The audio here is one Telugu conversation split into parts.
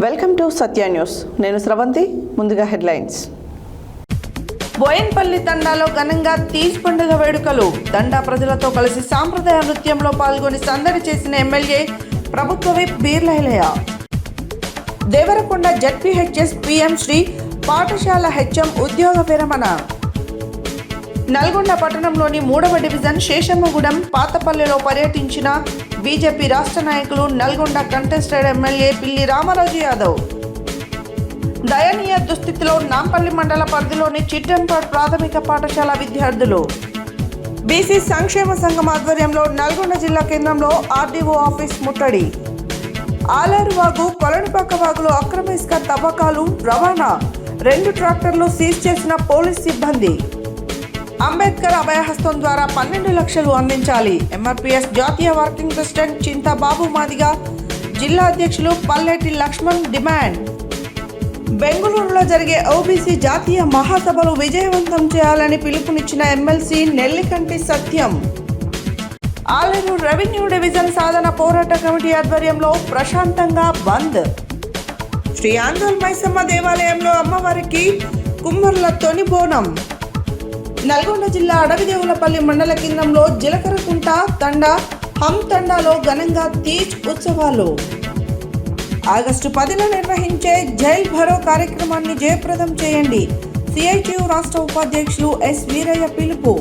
Welcome to Satya news. నేను స్రవంతి. ముందుగా హెడ్లైన్స్. బోయన్పల్లి తండాలో ఘనంగా తీజ్ పండుగ వేడుకలు. తండా ప్రజలతో కలిసి సాంప్రదాయ నృత్యంలో పాల్గొని సందడి చేసిన ఎమ్మెల్యే ప్రభుత్వ whip Beerla Ilaiah. Devarakonda ZPHS PM Shri పాఠశాల హెచ్ఎం ఉద్యోగ విరమణ. నల్గొండ పట్టణంలోని 3వ డివిజన్ శేషమ్మగూడెం పాతపల్లిలో పర్యటించిన బీజేపీ రాష్ట్ర నాయకులు, నల్గొండ కంటెస్టెడ్ ఎమ్మెల్యే పిల్లి రామరాజు యాదవ్. దయనీయ దుస్థితిలో నాంపల్లి మండల పరిధిలోని చిట్టంపాడ్ ప్రాథమిక పాఠశాల విద్యార్థులు. బీసీ సంక్షేమ సంఘం ఆధ్వర్యంలో నల్గొండ జిల్లా కేంద్రంలో ఆర్డీఓ ఆఫీస్ ముట్టడి. ఆలేరువాగు, కొలనిపాక వాగులో అక్రమ ఇసుక తవ్వకాలు, రవాణా. 2 ట్రాక్టర్లు సీజ్ చేసిన పోలీస్ సిబ్బంది. అంబేద్కర్ అభయహస్తం ద్వారా 12 లక్షలు అందించాలి. ఎంఆర్పీఎస్ జాతీయ వర్కింగ్ ప్రెసిడెంట్ చింతా బాబు మాదిగ, జిల్లా అధ్యక్షులు పల్లెటి లక్ష్మణ్ డిమాండ్. బెంగళూరులో జరిగే ఓబీసీ జాతీయ మహాసభలు విజయవంతం చేయాలని పిలుపునిచ్చిన ఎమ్మెల్సీ నెల్లికంటి సత్యం. ఆలేరు రెవెన్యూ డివిజన్ సాధన పోరాట కమిటీ ఆధ్వర్యంలో ప్రశాంతంగా బంద్. శ్రీ ఆందోళ్ మైసమ్మ దేవాలయంలో అమ్మవారికి కుమ్మర్ల తొని బోనం. నల్గొండ జిల్లా అడవిదేవులపల్లి మండల కేంద్రంలో జీలకర్రకుంట తండా హమ్ తండాలో ఘనంగా తీజ్ ఉత్సవాలు. ఆగస్టు 10న నిర్వహించే జైల్ భరో కార్యక్రమాన్ని జయప్రదం చేయండి. సిఐటియు రాష్ట్ర ఉపాధ్యక్షులు ఎస్ వీరయ్య పిలుపు.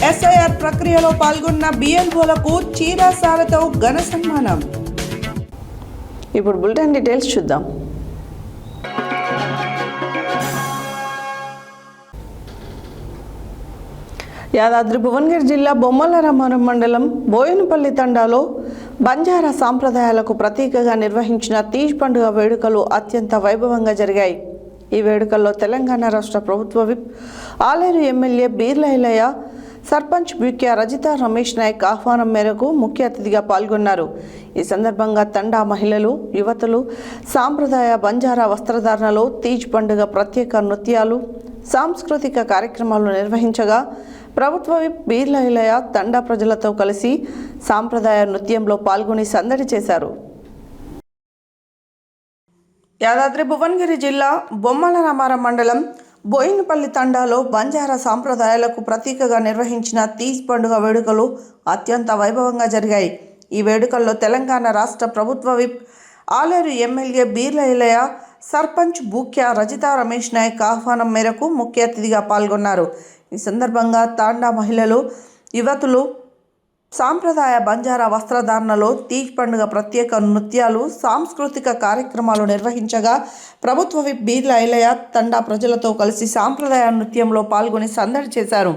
ఎస్ఐఆర్ ప్రక్రియలో పాల్గొన్న బిఎల్ఓలకు చీరాసారతో ఘన సన్మానం. ఇప్పుడు బులెటిన్ డీటెయిల్స్ చూద్దాం. యాదాద్రి భువనగిరి జిల్లా బొమ్మలరామారం మండలం బోయనపల్లి తండాలో బంజారా సాంప్రదాయాలకు ప్రతీకగా నిర్వహించిన తీజ్ పండుగ వేడుకలు అత్యంత వైభవంగా జరిగాయి. ఈ వేడుకల్లో తెలంగాణ రాష్ట్ర ప్రభుత్వ విప్, ఆలేరు ఎమ్మెల్యే బీర్లైలయ్య, సర్పంచ్ బ్యూక్యా రజిత రమేష్ నాయక్ ఆహ్వానం మేరకు ముఖ్య అతిథిగా పాల్గొన్నారు. ఈ సందర్భంగా తండా మహిళలు, యువతులు సాంప్రదాయ బంజారా వస్త్రధారణలో తీజ్ పండుగ ప్రత్యేక నృత్యాలు, సాంస్కృతిక కార్యక్రమాలు నిర్వహించగా ప్రభుత్వ విప్ బీర్లైలయ్య తండా ప్రజలతో కలిసి సాంప్రదాయ నృత్యంలో పాల్గొని సందడి చేశారు. యాదాద్రి భువనగిరి జిల్లా బొమ్మలరామారం మండలం బోయినపల్లి తండాలో బంజారా సాంప్రదాయాలకు ప్రతీకగా నిర్వహించిన తీజ్ పండుగ వేడుకలు అత్యంత వైభవంగా జరిగాయి. ఈ వేడుకల్లో తెలంగాణ రాష్ట్ర ప్రభుత్వ విప్, ఆలేరు ఎమ్మెల్యే బీర్లైలయ్య, సర్పంచ్ బూక్యా రజిత రమేష్ నాయక్ ఆహ్వానం మేరకు ముఖ్య అతిథిగా పాల్గొన్నారు. ఈ సందర్భంగా తాండా మహిళలు, యువతులు సాంప్రదాయ బంజారా వస్త్రధారణలో తీజ్ పండుగ ప్రత్యేక నృత్యాలు, సాంస్కృతిక కార్యక్రమాలు నిర్వహించగా ప్రభుత్వ విప్ బీర్లైలయ్య తండా ప్రజలతో కలిసి సాంప్రదాయ నృత్యంలో పాల్గొని సందడి చేశారు.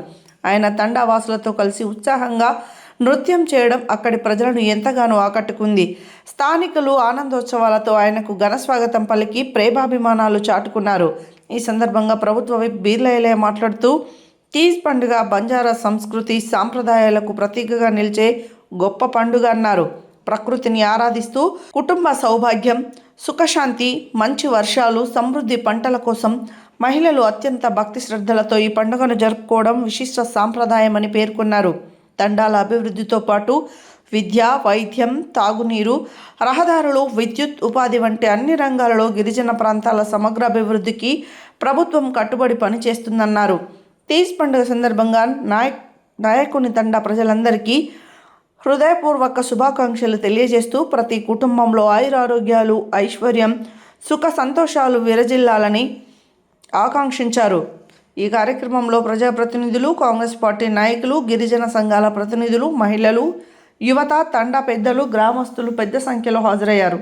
ఆయన తండా వాసులతో కలిసి ఉత్సాహంగా నృత్యం చేయడం అక్కడి ప్రజలను ఎంతగానో ఆకట్టుకుంది. స్థానికులు ఆనందోత్సవాలతో ఆయనకు ఘనస్వాగతం పలికి ప్రేమాభిమానాలు చాటుకున్నారు. ఈ సందర్భంగా ప్రభుత్వ విప్ బీర్లైలయ్య మాట్లాడుతూ, తీజ్ పండుగ బంజారా సంస్కృతి సాంప్రదాయాలకు ప్రతీకగా నిలిచే గొప్ప పండుగ అన్నారు. ప్రకృతిని ఆరాధిస్తూ కుటుంబ సౌభాగ్యం, సుఖశాంతి, మంచి వర్షాలు, సమృద్ధి పంటల కోసం మహిళలు అత్యంత భక్తి శ్రద్ధలతో ఈ పండుగను జరుపుకోవడం విశిష్ట సాంప్రదాయమని పేర్కొన్నారు. తండాల అభివృద్ధితో పాటు విద్య, వైద్యం, తాగునీరు, రహదారులు, విద్యుత్, ఉపాధి వంటి అన్ని రంగాలలో గిరిజన ప్రాంతాల సమగ్ర అభివృద్ధికి ప్రభుత్వం కట్టుబడి పనిచేస్తుందన్నారు. తీజ్ పండుగ సందర్భంగా నాయకుని తండా ప్రజలందరికీ హృదయపూర్వక శుభాకాంక్షలు తెలియజేస్తూ ప్రతి కుటుంబంలో ఆయురారోగ్యాలు, ఐశ్వర్యం, సుఖ సంతోషాలు విరజిల్లాలని ఆకాంక్షించారు. ఈ కార్యక్రమంలో ప్రజాప్రతినిధులు, కాంగ్రెస్ పార్టీ నాయకులు, గిరిజన సంఘాల ప్రతినిధులు, మహిళలు, యువత, తండా పెద్దలు, గ్రామస్తులు పెద్ద సంఖ్యలో హాజరయ్యారు.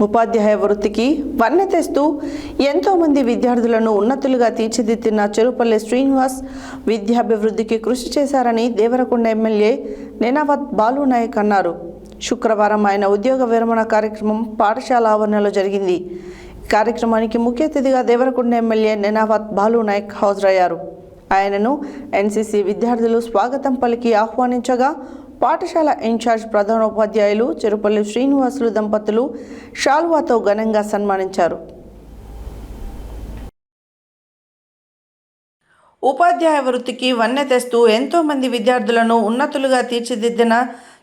ఉపాధ్యాయ వృత్తికి వన్నె తెస్తూ ఎంతోమంది విద్యార్థులను ఉన్నతులుగా తీర్చిదిద్దిన చెరుపల్లి శ్రీనివాస్ విద్యాభివృద్ధికి కృషి చేశారని దేవరకొండ ఎమ్మెల్యే నేనావత్ బాలునాయక్ అన్నారు. శుక్రవారం ఆయన ఉద్యోగ విరమణ కార్యక్రమం పాఠశాల ఆవరణలో జరిగింది. కార్యక్రమానికి ముఖ్య అతిథిగా దేవరకొండ ఎమ్మెల్యే నేనావత్ బాలునాయక్ హాజరయ్యారు. ఆయనను ఎన్సీసీ విద్యార్థులు స్వాగతం పలికి ఆహ్వానించగా పాఠశాల ఇన్ఛార్జ్ ప్రధానోపాధ్యాయులు చెరుపల్లి శ్రీనివాసులు దంపతులు షాల్వాతో ఘనంగా సన్మానించారు. ఉపాధ్యాయ వృత్తికి వన్నె తెస్తూ ఎంతోమంది విద్యార్థులను ఉన్నతులుగా తీర్చిదిద్దిన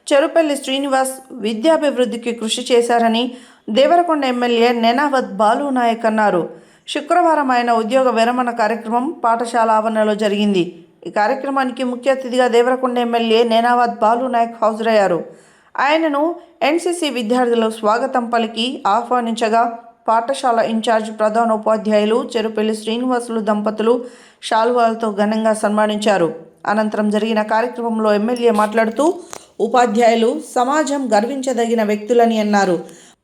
చెరుపల్లి శ్రీనివాస్ విద్యాభివృద్ధికి కృషి చేశారని దేవరకొండ ఎమ్మెల్యే నేనావత్ బాలునాయక్ అన్నారు. శుక్రవారం ఆయన ఉద్యోగ విరమణ కార్యక్రమం పాఠశాల ఆవరణలో జరిగింది. ఈ కార్యక్రమానికి ముఖ్య అతిథిగా దేవరకొండ ఎమ్మెల్యే నేనావత్ బాలునాయక్ హాజరయ్యారు. ఆయనను ఎన్సీసీ విద్యార్థులు స్వాగతం పలికి ఆహ్వానించగా పాఠశాల ఇన్ఛార్జ్ ప్రధానోపాధ్యాయులు చెరుపల్లి శ్రీనివాసులు దంపతులు షాల్వాలతో ఘనంగా సన్మానించారు. అనంతరం జరిగిన కార్యక్రమంలో ఎమ్మెల్యే మాట్లాడుతూ ఉపాధ్యాయులు సమాజం గర్వించదగిన వ్యక్తులని అన్నారు.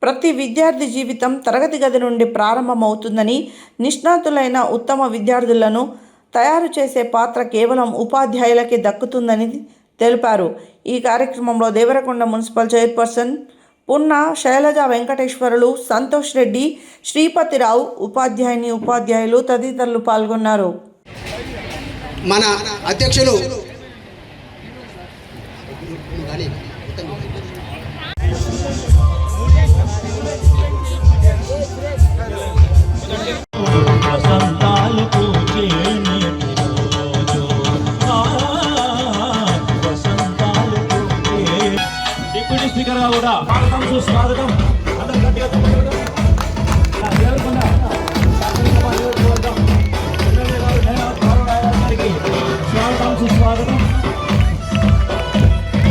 ప్రతి విద్యార్థి జీవితం తరగతి గది నుండి ప్రారంభమవుతుందని, నిష్ణాతులైన ఉత్తమ విద్యార్థులను తయారు చేసే పాత్ర కేవలం ఉపాధ్యాయులకే దక్కుతుందని తెలిపారు. ఈ కార్యక్రమంలో దేవరకొండ మున్సిపల్ చైర్పర్సన్ పున్న శైలజ వెంకటేశ్వరులు, సంతోష్ రెడ్డి, శ్రీపతిరావు, ఉపాధ్యాయులు తదితరులు పాల్గొన్నారు. మన అధ్యక్షులు డిప్యూటీ స్పీకర్ గా కూడా స్వాగతం సుస్వాగతం. అందరూ గట్టిగా దేవరకొండ గారికి స్వాగతం సుస్వాగతం.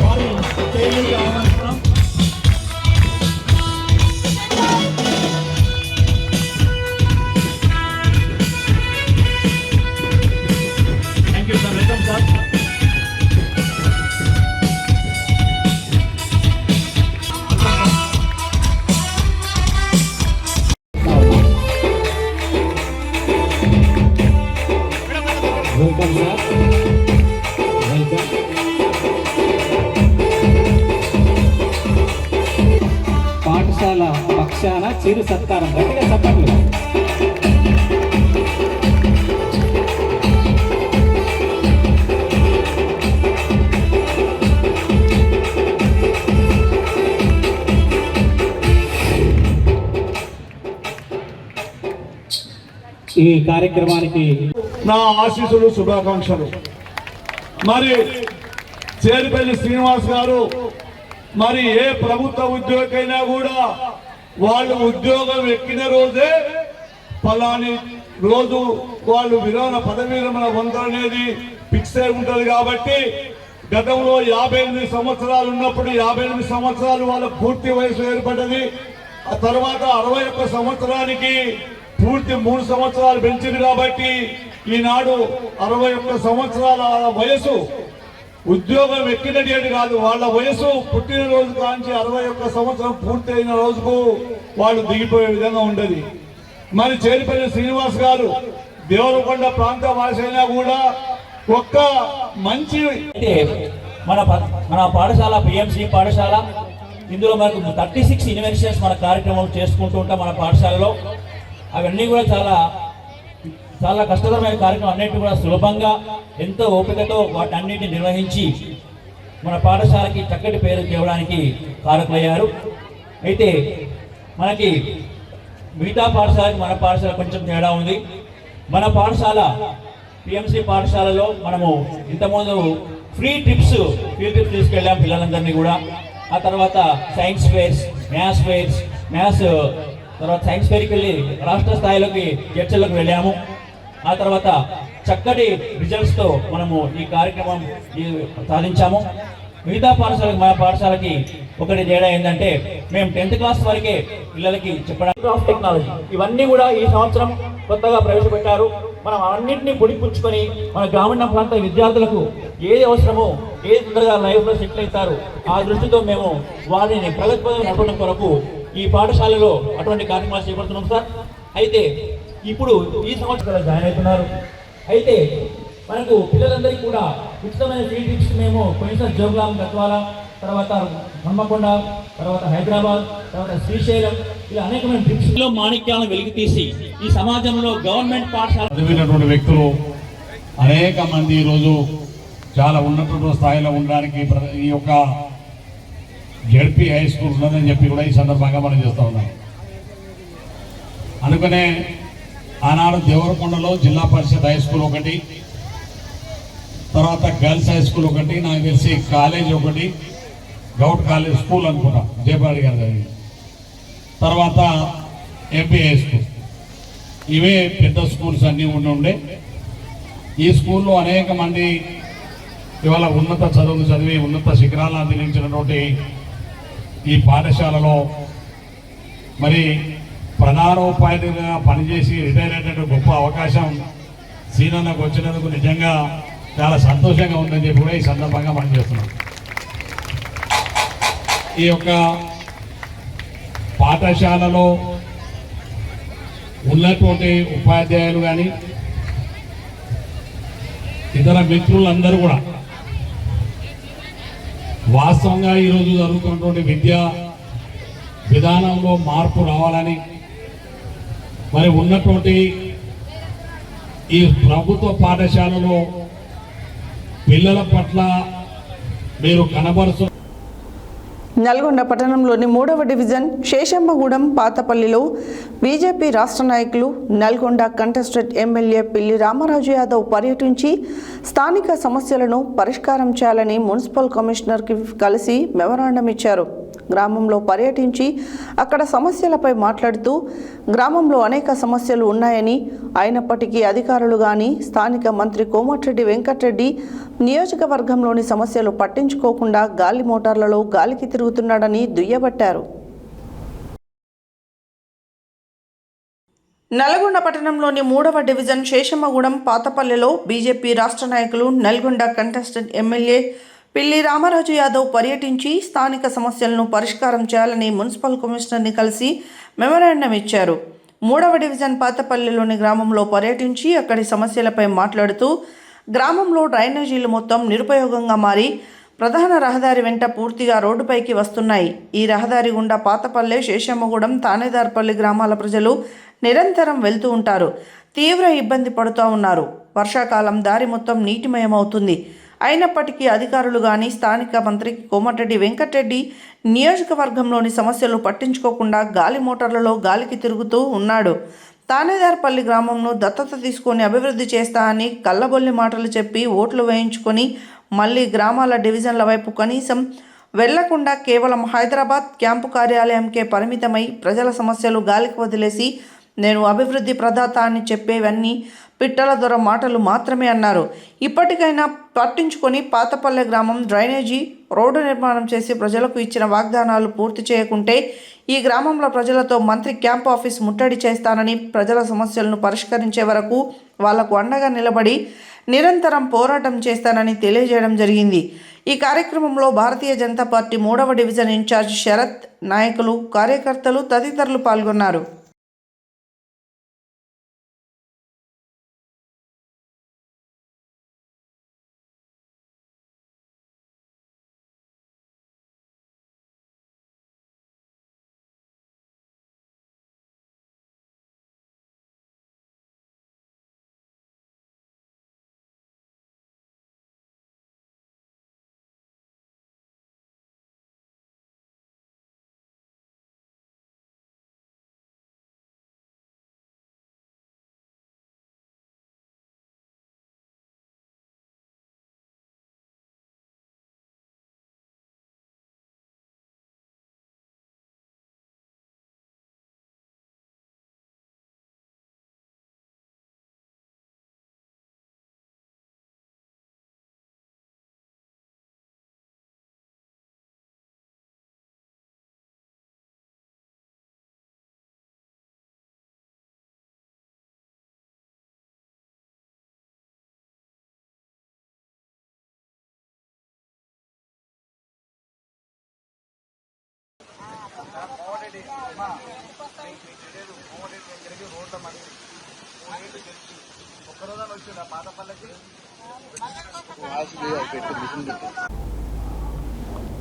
వారి స్టేజీకి ఆహ్వానిస్తున్నాం. Thank you sir. Welcome sir. Welcome sir. Welcome. పాఠశాల పక్షాన చిరు సత్కారం గట్టిగా చెప్పండి. ఈ కార్యక్రమానికి నా ఆశీస్సులు, శుభాకాంక్షలు. మరి చేరిపల్లి శ్రీనివాస్ గారు మరి ఏ ప్రభుత్వ ఉద్యోగైనా కూడా వాళ్ళు ఉద్యోగం ఎక్కిన రోజే ఫలాని రోజు వాళ్ళు పదవి విరమణ పొందనేది ఫిక్స్ అయి ఉంటుంది. కాబట్టి గతంలో 58 సంవత్సరాలు ఉన్నప్పుడు 58 సంవత్సరాలు వాళ్ళ పూర్తి వయసు ఏర్పడ్డది. ఆ తర్వాత 61 సంవత్సరానికి పూర్తి 3 సంవత్సరాలు పెంచింది. కాబట్టి ఈనాడు 61 సంవత్సరాల వయసు ఉద్యోగం ఎక్కినట్టు కాదు, వాళ్ళ వయసు పుట్టినరోజు కాంచి 61 సంవత్సరం పూర్తి అయిన రోజుకు వాళ్ళు దిగిపోయే విధంగా ఉండదు. మరి చేరిపల్లి శ్రీనివాస్ గారు దేవరకొండ ప్రాంత వాసి అయినా కూడా ఒక్క మంచి మన పాఠశాల పిఎంసి పాఠశాల, ఇందులో మనకు 36 ఇన్వెన్షన్స్ మన కార్యక్రమం చేసుకుంటూ ఉంటాం మన పాఠశాలలో. అవన్నీ కూడా చాలా కష్టతరమైన కార్యక్రమం, అన్నింటినీ కూడా సులభంగా ఎంతో ఓపికతో వాటన్నిటిని నిర్వహించి మన పాఠశాలకి చక్కటి పేరు తేవడానికి కారకులయ్యారు. అయితే మనకి మిగతా పాఠశాలకి మన పాఠశాల కొంచెం తేడా ఉంది. మన పాఠశాల పిఎంసి పాఠశాలలో మనము ఇంతకుముందు ఫీల్డ్ ట్రిప్స్ తీసుకెళ్ళాం పిల్లలందరినీ కూడా. ఆ తర్వాత సైన్స్ ఫేర్స్, మ్యాథ్స్ తర్వాత సైన్స్ ఫేర్కి వెళ్ళి రాష్ట్ర స్థాయిలోకి చర్చలకు వెళ్ళాము. ఆ తర్వాత చక్కటి రిజల్ట్స్తో మనము ఈ కార్యక్రమం సాధించాము. మిగతా పాఠశాలకు మన పాఠశాలకి ఒకటి తేడా ఏంటంటే మేము 10th క్లాస్ వరకే పిల్లలకి చెప్పడానికి ఆఫ్ టెక్నాలజీ ఇవన్నీ కూడా ఈ సంవత్సరం కొత్తగా ప్రవేశపెట్టారు. మనం అన్నింటినీ పొడిపుచ్చుకొని మన గ్రామీణ ప్రాంత విద్యార్థులకు ఏది అవసరమో, ఏది తొందరగా లైఫ్లో సెటిల్ అవుతారు, ఆ దృష్టితో మేము వారిని ప్రగతి పదవి నడపడం కొరకు ఈ పాఠశాలలో అటువంటి కార్యక్రమాలు చేపడుతున్నాం సార్. అయితే ఇప్పుడు ఈ సంవత్సరం జాయిన్ అవుతున్నారు. అయితే మనకు పిల్లలందరికీ కూడా ఉచితమైన ఫ్రీ ట్రిప్స్ మేము పోయినసారి జోగులాం, గద్వాల, తర్వాత హన్మకొండ, తర్వాత హైదరాబాద్, తర్వాత శ్రీశైలం, ఇలా అనేకమైన ట్రిప్స్లో మాణిక్యాలను వెలికి తీసి ఈ సమాజంలో గవర్నమెంట్ పాఠశాల చదివినటువంటి వ్యక్తులు అనేక మంది ఈరోజు చాలా ఉన్నటువంటి స్థాయిలో ఉండడానికి ఈ యొక్క జెడ్పీ హై స్కూల్ ఉన్నదని చెప్పి కూడా ఈ సందర్భంగా మనం చేస్తూ ఉన్నాం. అందుకనే ఆనాడు దేవరకొండలో జిల్లా పరిషత్ హై స్కూల్ ఒకటి, తర్వాత గర్ల్స్ హై స్కూల్ ఒకటి, నాకు తెలిసి కాలేజ్ ఒకటి, గౌట్ కాలేజ్ స్కూల్ అనుకుంటా జయపాడి గారి, తర్వాత ఎంపీ హై స్కూల్, ఇవే పెద్ద స్కూల్స్ అన్నీ ఉండే. ఈ స్కూల్లో అనేక మంది ఇవాళ ఉన్నత చదువులు చదివి ఉన్నత శిఖరాలను అందించినటువంటి ఈ పాఠశాలలో మరి ప్రధానోపాధ్యాయులుగా పనిచేసి రిటైర్ అయినటువంటి గొప్ప అవకాశం సీనన్నకు వచ్చినందుకు నిజంగా చాలా సంతోషంగా ఉందని చెప్పి కూడా ఈ సందర్భంగా మనం చేస్తున్నాం. ఈ యొక్క పాఠశాలలో ఉన్నటువంటి ఉపాధ్యాయులు కానీ ఇతర మిత్రులందరూ కూడా వాస్తవంగా ఈరోజు జరుగుతున్నటువంటి విద్యా విధానంలో మార్పు రావాలని, మరి ఉన్నటువంటి ఈ ప్రభుత్వ పాఠశాలలో పిల్లల పట్ల మీరు కనబరుచు నల్గొండ పట్టణంలోని 3వ డివిజన్ శేషమ్మగూడెం పాతపల్లిలో బీజేపీ రాష్ట్ర నాయకులు నల్గొండ కంటెస్టెడ్ ఎమ్మెల్యే పిల్లి రామరాజు యాదవ్ పర్యటించి స్థానిక సమస్యలను పరిష్కారం చేయాలని మున్సిపల్ కమిషనర్కి కలిసి మెమరాండం ఇచ్చారు. గ్రామంలో పర్యటించి అక్కడ సమస్యలపై మాట్లాడుతూ గ్రామంలో అనేక సమస్యలు ఉన్నాయని, అయినప్పటికీ అధికారులు కానీ స్థానిక మంత్రి కోమటిరెడ్డి వెంకటరెడ్డి నియోజకవర్గంలోని సమస్యలు పట్టించుకోకుండా గాలి మోటార్లలో గాలికి తిరుగుతున్నాడని దుయ్యబట్టారు. నల్గొండ పట్టణంలోని 3వ డివిజన్ శేషమ్మగూడెం పాతపల్లిలో బీజేపీ రాష్ట్ర నాయకులు నల్గొండ కంటెస్టెడ్ ఎమ్మెల్యే పిల్లి రామరాజు యాదవ్ పర్యటించి స్థానిక సమస్యలను పరిష్కారం చేయాలని మున్సిపల్ కమిషనర్ని కలిసి మెమరాండం ఇచ్చారు. 3వ డివిజన్ పాతపల్లిలోని గ్రామంలో పర్యటించి అక్కడి సమస్యలపై మాట్లాడుతూ గ్రామంలో డ్రైనేజీలు మొత్తం నిరుపయోగంగా మారి ప్రధాన రహదారి వెంట పూర్తిగా రోడ్డుపైకి వస్తున్నాయి. ఈ రహదారి గుండా పాతపల్లె, శేషమ్మగూడెం, తానేదార్పల్లి గ్రామాల ప్రజలు నిరంతరం వెళ్తూ ఉంటారు. తీవ్ర ఇబ్బంది పడుతూ ఉన్నారు. వర్షాకాలం దారి మొత్తం నీటిమయమవుతుంది. అయినప్పటికీ అధికారులు కానీ స్థానిక మంత్రి కోమటిరెడ్డి వెంకటరెడ్డి నియోజకవర్గంలోని సమస్యలు పట్టించుకోకుండా గాలి మోటార్లలో గాలికి తిరుగుతూ ఉన్నాడు. తానేదార్పల్లి గ్రామంను దత్తత తీసుకొని అభివృద్ధి చేస్తా అని కళ్ళబొల్లి మాటలు చెప్పి ఓట్లు వేయించుకొని మళ్ళీ గ్రామాల డివిజన్ల వైపు కనీసం వెళ్లకుండా కేవలం హైదరాబాద్ క్యాంపు కార్యాలయంకే పరిమితమై ప్రజల సమస్యలు గాలికి వదిలేసి నేను అభివృద్ధి ప్రదాత అని చెప్పేవన్నీ పిట్టల దొర మాటలు మాత్రమే అన్నారు. ఇప్పటికైనా పట్టించుకొని పాతపల్లె గ్రామం డ్రైనేజీ రోడ్డు నిర్మాణం చేసి ప్రజలకు ఇచ్చిన వాగ్దానాలు పూర్తి చేయకుంటే ఈ గ్రామంలో ప్రజలతో మంత్రి క్యాంప్ ఆఫీస్ ముట్టడి చేస్తానని, ప్రజల సమస్యలను పరిష్కరించే వరకు వాళ్లకు అండగా నిలబడి నిరంతరం పోరాటం చేస్తానని తెలియజేయడం జరిగింది. ఈ కార్యక్రమంలో భారతీయ జనతా పార్టీ 3వ డివిజన్ ఇన్ఛార్జ్ శరత్, నాయకులు, కార్యకర్తలు తదితరులు పాల్గొన్నారు.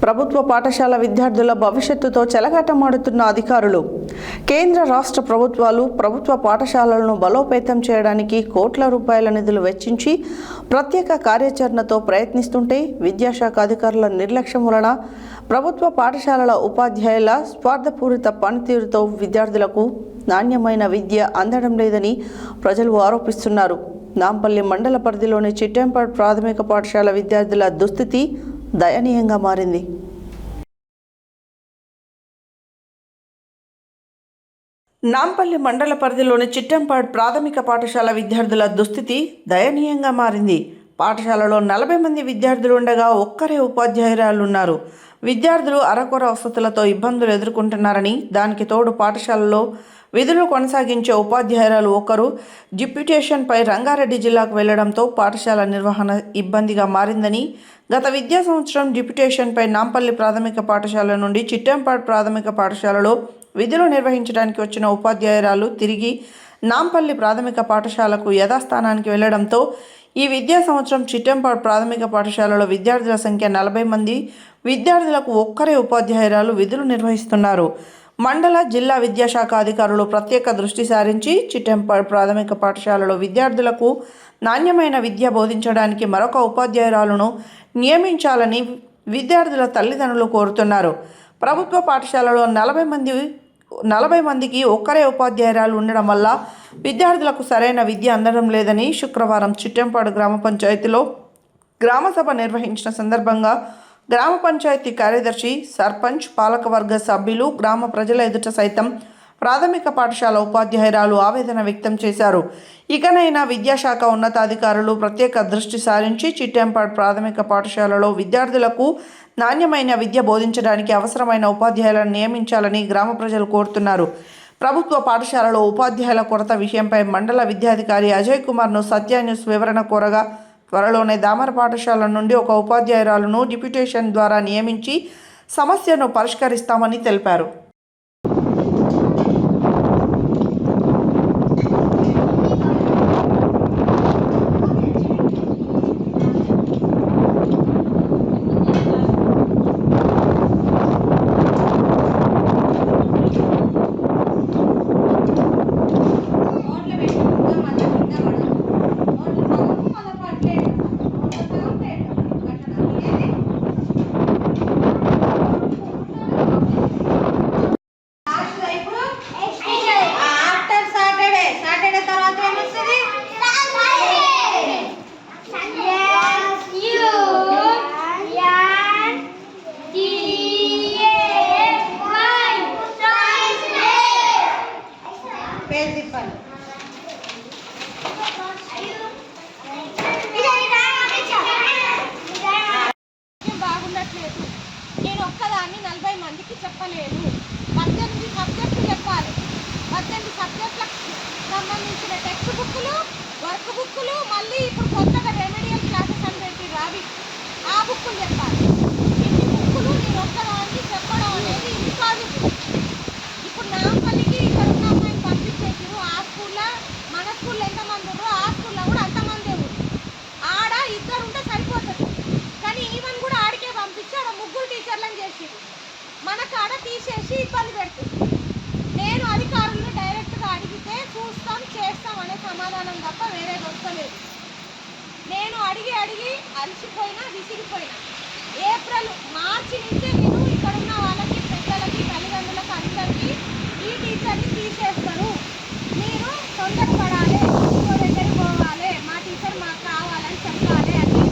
ప్రభుత్వ పాఠశాల విద్యార్థుల భవిష్యత్తుతో చెలగాటమాడుతున్న అధికారులు. కేంద్ర రాష్ట్ర ప్రభుత్వాలు ప్రభుత్వ పాఠశాలలను బలోపేతం చేయడానికి కోట్ల రూపాయల నిధులు వెచ్చించి ప్రత్యేక కార్యాచరణతో ప్రయత్నిస్తుంటే విద్యాశాఖ అధికారుల నిర్లక్ష్యం వలన ప్రభుత్వ పాఠశాలల ఉపాధ్యాయుల స్వార్థపూరిత పనితీరుతో విద్యార్థులకు నాణ్యమైన విద్య అందడం లేదని ప్రజలు ఆరోపిస్తున్నారు. నాంపల్లి మండల పరిధిలోని చిట్టెంపాడు ప్రాథమిక పాఠశాల విద్యార్థుల దుస్థితి దయనీయంగా మారింది. నాంపల్లి మండల పరిధిలోని చిట్టెంపాడు ప్రాథమిక పాఠశాల విద్యార్థుల దుస్థితి దయనీయంగా మారింది. పాఠశాలలో 40 మంది విద్యార్థులు ఉండగా ఒక్కరే ఉపాధ్యాయురాలు ఉన్నారు. విద్యార్థులు అరకొర వసతులతో ఇబ్బందులు ఎదుర్కొంటున్నారని, దానికి తోడు పాఠశాలలో విధులు కొనసాగించే ఉపాధ్యాయురాలు ఒకరు డిప్యూటేషన్పై రంగారెడ్డి జిల్లాకు వెళ్లడంతో పాఠశాల నిర్వహణ ఇబ్బందిగా మారిందని, గత విద్యా సంవత్సరం డిప్యూటేషన్పై నాంపల్లి ప్రాథమిక పాఠశాల నుండి చిట్టెంపాడు ప్రాథమిక పాఠశాలలో విధులు నిర్వహించడానికి వచ్చిన ఉపాధ్యాయురాలు తిరిగి నాంపల్లి ప్రాథమిక పాఠశాలకు యథాస్థానానికి వెళ్లడంతో ఈ విద్యా సంవత్సరం చిట్టెంపాడు ప్రాథమిక పాఠశాలలో విద్యార్థుల సంఖ్య 40 మంది. విద్యార్థులకు ఒక్కరే ఉపాధ్యాయురాలు విధులు నిర్వహిస్తున్నారు. మండల జిల్లా విద్యాశాఖ అధికారులు ప్రత్యేక దృష్టి సారించి చిట్టెంపాడు ప్రాథమిక పాఠశాలలో విద్యార్థులకు నాణ్యమైన విద్య బోధించడానికి మరొక ఉపాధ్యాయురాలను నియమించాలని విద్యార్థుల తల్లిదండ్రులు కోరుతున్నారు. ప్రభుత్వ పాఠశాలలో 40 మందికి ఒక్కరే ఉపాధ్యాయురాలు ఉండడం వల్ల విద్యార్థులకు సరైన విద్య అందడం లేదని శుక్రవారం చిట్టెంపాడు గ్రామ పంచాయతీలో గ్రామసభ నిర్వహించిన సందర్భంగా గ్రామ పంచాయతీ కార్యదర్శి, సర్పంచ్, పాలకవర్గ సభ్యులు, గ్రామ ప్రజల ఎదుట సైతం ప్రాథమిక పాఠశాల ఉపాధ్యాయురాలు ఆవేదన వ్యక్తం చేశారు. ఇకనైనా విద్యాశాఖ ఉన్నతాధికారులు ప్రత్యేక దృష్టి సారించి చిట్టెంపాడు ప్రాథమిక పాఠశాలలో విద్యార్థులకు నాణ్యమైన విద్య బోధించడానికి అవసరమైన ఉపాధ్యాయులను నియమించాలని గ్రామ ప్రజలు కోరుతున్నారు. ప్రభుత్వ పాఠశాలలో ఉపాధ్యాయుల కొరత విషయంపై మండల విద్యాధికారి అజయ్ కుమార్ను సత్య న్యూస్ వివరణ కోరగా, త్వరలోనే దామర పాఠశాల నుండి ఒక ఉపాధ్యాయురాలను డిప్యూటేషన్ ద్వారా నియమించి సమస్యను పరిష్కరిస్తామని తెలిపారు. బాగుండట్లేదు. నేను ఒక్కదాన్ని 40 మందికి చెప్పలేను. 18 సబ్జెక్టులు చెప్పాలి. 18 సబ్జెక్టులకు సంబంధించిన టెక్స్ట్ బుక్కులు, వర్క్ బుక్కులు, మళ్ళీ ఇప్పుడు కొత్తగా రెమెడియల్ క్లాసెస్ అని పెట్టి రావి ఆ బుక్కులు చెప్పాలి. ఇన్ని బుక్కులు నేను ఒక్కదాన్ని చెప్పడం అనేది ఇది కాదు. ఇప్పుడు నాంపల్లికి ఇక్కడ ఉన్న అమ్మాయిని పంపించేసారు. ఆ స్కూల్లో మన స్కూల్లో ఎంతమంది ఉన్నారో ఆ స్కూల్లో కూడా అంతమంది ఎవరు. ఆడ 2 ఉంటే సరిపోతుంది. కానీ ఈవెన్ కూడా ఆడికే పంపించి ఆడ 3 టీచర్లను చేసిరు. మనకు ఆడ తీసేసి ఇబ్బంది పెడుతుంది. నేను అధికారులను డైరెక్ట్గా అడిగితే చూస్తాం చేస్తాం అనే సమాధానం తప్ప వేరే వస్తలేదు. నేను అడిగి అలసిపోయినా విసిగిపోయినా. మార్చి నుంచే నేను ఇక్కడ ఉన్న వాళ్ళకి, పెద్దలకి, తల్లిదండ్రులకు అందరికీ ఈ టీచర్ని తీసేస్తారు, మీరు తొందరపడాలి, ఇంకో దగ్గరికి పోవాలి, మా టీచర్ మాకు కావాలని చెప్పాలి అని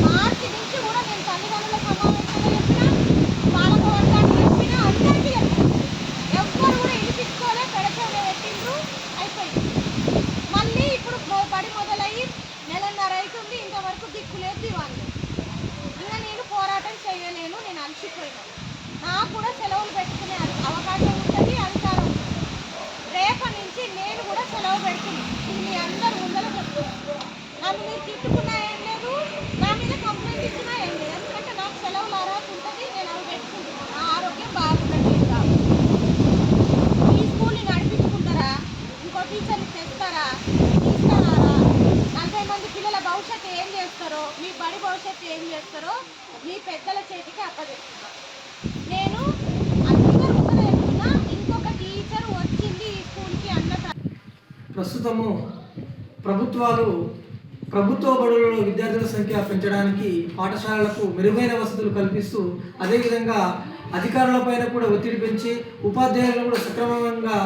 మార్చి నుంచి కూడా నేను తల్లిదండ్రుల సమావేశంలో చెప్పినా, పాలక వర్గానికి చెప్పినా, అందరికీ చెప్పిన. ఎవ్వరు కూడా ఇనిపించుకోలే, పెడచోనే పెట్టిండ్రు, అయిపోయింది. మళ్ళీ ఇప్పుడు బడి మొదలయ్యి 1.5 నెలలు అవుతుంది, ఇంతవరకు దిక్కులేదు దివాన్. ఇంకా నేను పోరాటం చేయలేను. ప్రస్తుతము ప్రభుత్వ బడులలో విద్యార్థుల సంఖ్య పెంచడానికి పాఠశాలలకు మెరుగైన వసతులు కల్పిస్తూ అదేవిధంగా అధికారులపైన కూడా ఒత్తిడి పెంచి ఉపాధ్యాయులను కూడా సక్రమంగా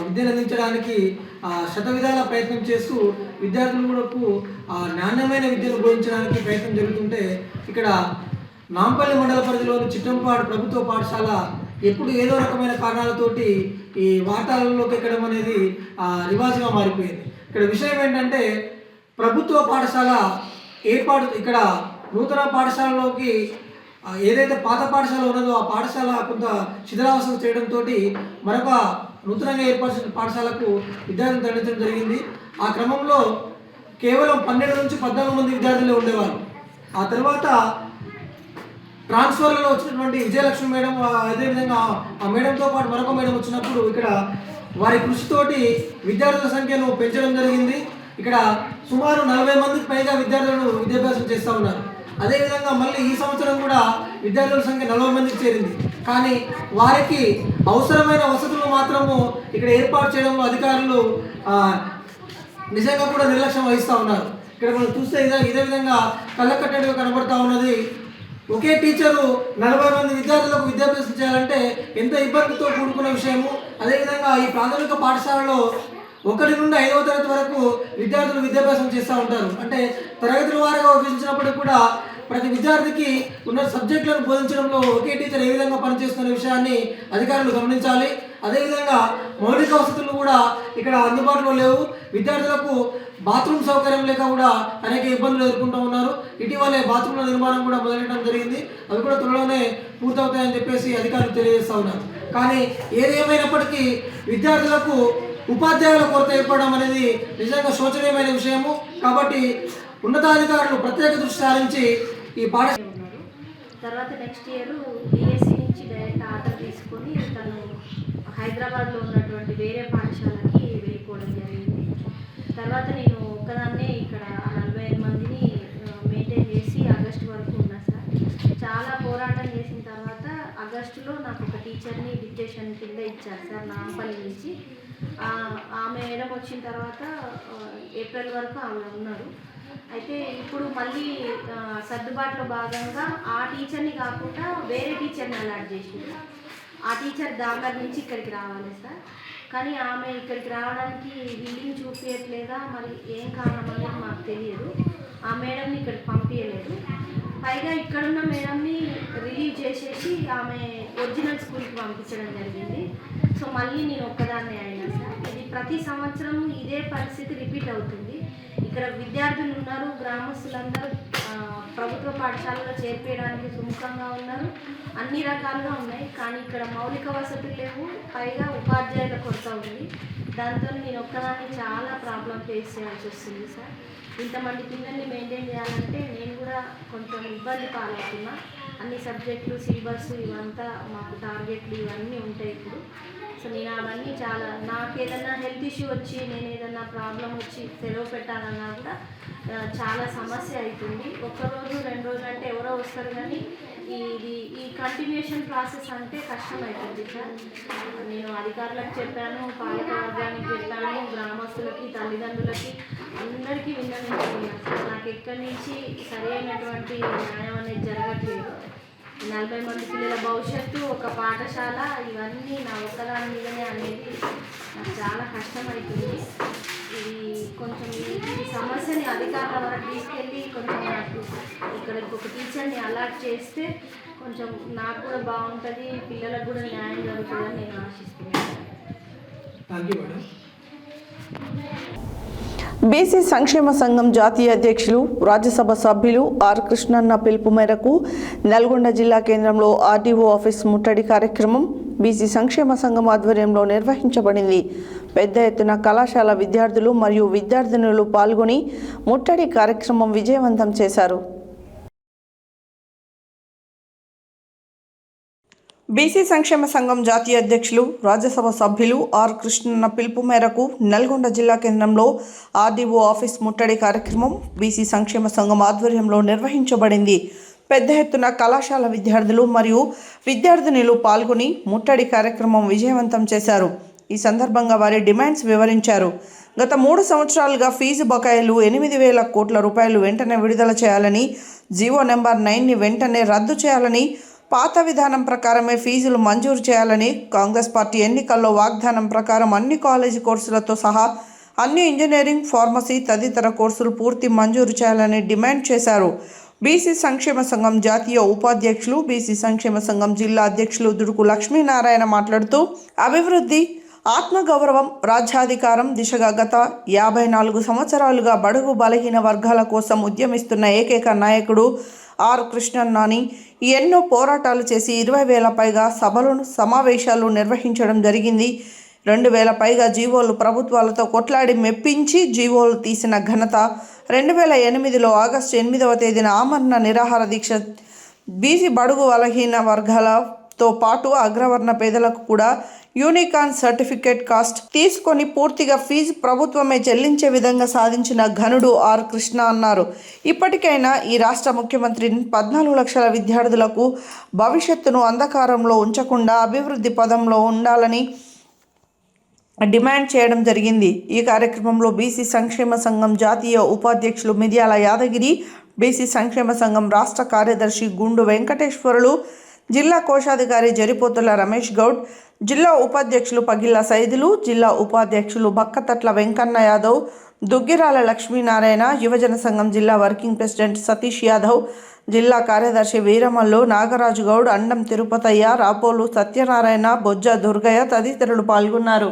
విద్యను అందించడానికి శతవిధాల ప్రయత్నం చేస్తూ విద్యార్థులకు నాణ్యమైన విద్యను బోధించడానికి ప్రయత్నం జరుగుతుంటే ఇక్కడ నాంపల్లి మండల పరిధిలోని చిట్టంపాడు ప్రభుత్వ పాఠశాల ఎప్పుడు ఏదో రకమైన కారణాలతోటి ఈ వార్తలలోకి ఎక్కడం అనేది రివాజుగా మారిపోయింది. ఇక్కడ విషయం ఏంటంటే ప్రభుత్వ పాఠశాల ఏర్పాటు ఇక్కడ నూతన పాఠశాలలోకి ఏదైతే పాత పాఠశాల ఉన్నదో ఆ పాఠశాల కొంత శిథిలావస్థ చేయడంతో మరొక నూతనంగా ఏర్పరిచిన పాఠశాలకు విద్యార్థులు తరలించడం జరిగింది. ఆ క్రమంలో కేవలం 12 నుంచి 14 మంది విద్యార్థులే ఉండేవారు. ఆ తర్వాత ట్రాన్స్ఫర్లలో వచ్చినటువంటి విజయలక్ష్మి మేడం అదేవిధంగా ఆ మేడంతో పాటు మరొక మేడం వచ్చినప్పుడు ఇక్కడ వారి కృషితోటి విద్యార్థుల సంఖ్యను పెంచడం జరిగింది. ఇక్కడ సుమారు 40 మందికి పైగా విద్యార్థులను విద్యాభ్యాసం చేస్తూ ఉన్నారు. అదేవిధంగా మళ్ళీ ఈ సంవత్సరం కూడా విద్యార్థుల సంఖ్య 40 మందికి చేరింది. కానీ వారికి అవసరమైన వసతులు మాత్రము ఇక్కడ ఏర్పాటు చేయడంలో అధికారులు నిజంగా కూడా నిర్లక్ష్యం వహిస్తూ ఉన్నారు. ఇక్కడ మనం చూస్తే ఇదే విధంగా కళ్ళకట్టడిగా కనబడతా ఉన్నది. ఒకే టీచరు 40 మంది విద్యార్థులకు విద్యాభ్యాసం చేయాలంటే ఎంత ఇబ్బందితో కూడుకున్న విషయము. అదేవిధంగా ఈ ప్రాథమిక పాఠశాలలో 1 నుండి 5వ తరగతి వరకు విద్యార్థులు విద్యాభ్యాసం చేస్తూ ఉంటారు. అంటే తరగతుల వారీగా విభజించినప్పటికీ కూడా ప్రతి విద్యార్థికి ఉన్న సబ్జెక్టులను బోధించడంలో ఒకే టీచర్ ఏ విధంగా పనిచేస్తున్న విషయాన్ని అధికారులు గమనించాలి. అదేవిధంగా మౌలిక వసతులు కూడా ఇక్కడ అందుబాటులో లేవు. విద్యార్థులకు బాత్రూమ్ సౌకర్యం లేక కూడా అనేక ఇబ్బందులు ఎదుర్కొంటూ ఉన్నారు. ఇటీవలే బాత్రూమ్ల నిర్మాణం కూడా మొదలెట్టడం జరిగింది. అవి కూడా త్వరలోనే పూర్తవుతాయని చెప్పేసి అధికారులు తెలియజేస్తూ ఉన్నారు. కానీ ఏది ఏమైనప్పటికీ విద్యార్థులకు ఉపాధ్యాయుల కొరత ఏర్పడడం అనేది నిజంగా శోచనీయమైన విషయము. కాబట్టి ఉన్నతాధికారులు ప్రత్యేక దృష్టి సారించి ఈ పాఠశాల తర్వాత నెక్స్ట్ ఇయర్ డిఎస్సి నుంచి డైరెక్ట్ ఆర్డర్ తీసుకొని తను హైదరాబాద్లో ఉన్నటువంటి వేరే పాఠశాలకి వెళ్ళిపోవడం జరిగింది. తర్వాత నేను ఒక్కదాన్నే ఇక్కడ 45 మందిని మెయింటైన్ చేసి ఆగస్టు వరకు ఉన్నా సార్. చాలా పోరాటం చేసిన తర్వాత ఆగస్టులో నాకు ఒక టీచర్ని డిక్టేషన్ కింద ఇచ్చారు సార్ నాంపల్లి నుంచి. ఆ మేడం వచ్చిన తర్వాత ఏప్రిల్ వరకు ఆవిడ ఉన్నారు. అయితే ఇప్పుడు మళ్ళీ సర్దుబాటులో భాగంగా ఆ టీచర్ని కాకుండా వేరే టీచర్ని అలాట్ చేసింది. ఆ టీచర్ దామర్ నుంచి ఇక్కడికి రావాలి సార్. కానీ ఆమె ఇక్కడికి రావడానికి విల్లింగ్ చూపించట్లేదా మరి ఏం కారణం అనేది మాకు తెలియదు. ఆ మేడంని ఇక్కడికి పంపించలేదు. పైగా ఇక్కడున్న మేడంని రిలీవ్ చేసేసి ఆమె ఒరిజినల్ స్కూల్కి పంపించడం జరిగింది. సో మళ్ళీ నేను ఒక్కదాన్నే అయినా సార్. ఇది ప్రతి సంవత్సరం ఇదే పరిస్థితి రిపీట్ అవుతుంది. ఇక్కడ విద్యార్థులు ఉన్నారు, గ్రామస్తులందరూ ప్రభుత్వ పాఠశాలలో చేర్పేయడానికి సుముఖంగా ఉన్నారు, అన్ని రకాలుగా ఉన్నాయి. కానీ ఇక్కడ మౌలిక వసతులు లేవు, పైగా ఉపాధ్యాయుల కొరత ఉంది. దాంతో నేను ఒక్కదాన్ని చాలా ప్రాబ్లం ఫేస్ చేయాల్సి వస్తుంది సార్. ఇంతమంది పిల్లల్ని మెయింటైన్ చేయాలంటే నేను కూడా కొంచెం ఇబ్బంది పాలవుతున్నా. అన్ని సబ్జెక్టులు సిలబస్ ఇవంతా మాకు టార్గెట్లు ఇవన్నీ ఉంటాయి ఇప్పుడు. సో నేను అవన్నీ చాలా నాకు ఏదైనా హెల్త్ ఇష్యూ వచ్చి నేను ఏదైనా ప్రాబ్లం వచ్చి సెలవు పెట్టాలన్నా కూడా చాలా సమస్య అవుతుంది. ఒక్కరోజు 2 రోజులు అంటే ఎవరో వస్తారు, కానీ ఈ కంటిన్యూషన్ ప్రాసెస్ అంటే కష్టం అవుతుంది సార్. నేను అధికారులకు చెప్పాను, పాలక వర్గానికి చెప్పాను, గ్రామస్తులకి, తల్లిదండ్రులకి అందరికీ విన్నవించుకున్నాను సార్. నాకు ఎక్కడి నుంచి సరైనటువంటి న్యాయం అనేది జరగట్లేదు. 40 మంది పిల్లల భవిష్యత్తు, ఒక పాఠశాల, ఇవన్నీ నా ఒక్కదాని మీదనే అనేది నాకు చాలా కష్టమవుతుంది. ఇది కొంచెం ఈ సమస్యని అధికారుల వరకు తీసుకెళ్ళి కొంచెం నాకు ఇక్కడ ఒక టీచర్ని అలాట్ చేస్తే కొంచెం నాకు కూడా బాగుంటుంది, పిల్లలకు కూడా న్యాయం జరుగుతుందని నేను ఆశిస్తున్నాను. Thank you madam. బీసీ సంక్షేమ సంఘం జాతీయ అధ్యక్షులు రాజ్యసభ సభ్యులు ఆర్ కృష్ణన్న పిలుపు మేరకు నల్గొండ జిల్లా కేంద్రంలో ఆర్డీఓ ఆఫీస్ ముట్టడి కార్యక్రమం బీసీ సంక్షేమ సంఘం ఆధ్వర్యంలో నిర్వహించబడింది. పెద్ద ఎత్తున కళాశాల విద్యార్థులు మరియు విద్యార్థినులు పాల్గొని ముట్టడి కార్యక్రమం విజయవంతం చేశారు. బీసీ సంక్షేమ సంఘం జాతీయ అధ్యక్షులు రాజ్యసభ సభ్యులు ఆర్ కృష్ణన్న పిలుపు మేరకు నల్గొండ జిల్లా కేంద్రంలో ఆర్డీఓ ఆఫీస్ ముట్టడి కార్యక్రమం బీసీ సంక్షేమ సంఘం ఆధ్వర్యంలో నిర్వహించబడింది. పెద్ద ఎత్తున కళాశాల విద్యార్థులు మరియు విద్యార్థినులు పాల్గొని ముట్టడి కార్యక్రమం విజయవంతం చేశారు. ఈ సందర్భంగా వారి డిమాండ్స్ వివరించారు. గత 3 సంవత్సరాలుగా ఫీజు బకాయిలు 8,000 కోట్ల రూపాయలు వెంటనే విడుదల చేయాలని, జీవో నెంబర్ 9ని వెంటనే రద్దు చేయాలని, పాత విధానం ప్రకారమే ఫీజులు మంజూరు చేయాలని, కాంగ్రెస్ పార్టీ ఎన్నికల్లో వాగ్దానం ప్రకారం అన్ని కాలేజీ కోర్సులతో సహా అన్ని ఇంజనీరింగ్, ఫార్మసీ తదితర కోర్సులు పూర్తి మంజూరు చేయాలని డిమాండ్ చేశారు. బీసీ సంక్షేమ సంఘం జాతీయ ఉపాధ్యక్షులు, బీసీ సంక్షేమ సంఘం జిల్లా అధ్యక్షులు దుడుకు లక్ష్మీనారాయణ మాట్లాడుతూ, అభివృద్ధి, ఆత్మగౌరవం, రాజ్యాధికారం దిశగా గత 54 సంవత్సరాలుగా బడుగు బలహీన వర్గాల కోసం ఉద్యమిస్తున్న ఏకైక నాయకుడు ఆర్ కృష్ణన్న అని ఎన్నో పోరాటాలు చేసి 20,000 పైగా సభలు, సమావేశాలు నిర్వహించడం జరిగింది. 2,000 పైగా జీవోలు ప్రభుత్వాలతో కొట్లాడి మెప్పించి జీవోలు తీసిన ఘనత 2008లో ఆగస్టు 8వ తేదీన ఆమరణ నిరాహార దీక్ష బీసీ బడుగు బలహీన వర్గాలతో పాటు అగ్రవర్ణ పేదలకు కూడా యూనికాన్ సర్టిఫికేట్ కాస్ట్ తీసుకొని పూర్తిగా ఫీజు ప్రభుత్వమే చెల్లించే విధంగా సాధించిన ఘనుడు ఆర్ కృష్ణ అన్నారు. ఇప్పటికైనా ఈ రాష్ట్ర ముఖ్యమంత్రి 14 లక్షల విద్యార్థులకు భవిష్యత్తును అంధకారంలో ఉంచకుండా అభివృద్ధి పదంలో ఉండాలని డిమాండ్ చేయడం జరిగింది. ఈ కార్యక్రమంలో బీసీ సంక్షేమ సంఘం జాతీయ ఉపాధ్యక్షులు మిర్యాల యాదగిరి, బీసీ సంక్షేమ సంఘం రాష్ట్ర కార్యదర్శి గుండు వెంకటేశ్వరులు, జిల్లా కోశాధికారి జరిపోతుల రమేష్ గౌడ్, జిల్లా ఉపాధ్యక్షులు పగిళ్ళ సైదులు, జిల్లా ఉపాధ్యక్షులు బక్కతట్ల వెంకన్న యాదవ్, దుగ్గిరాల లక్ష్మీనారాయణ, యువజన సంఘం జిల్లా వర్కింగ్ ప్రెసిడెంట్ సతీష్ యాదవ్, జిల్లా కార్యదర్శి వీరమల్లు, నాగరాజు గౌడ్, అండం తిరుపతయ్య, రాపోలు సత్యనారాయణ, బొజ్జ దుర్గయ్య తదితరులు పాల్గొన్నారు.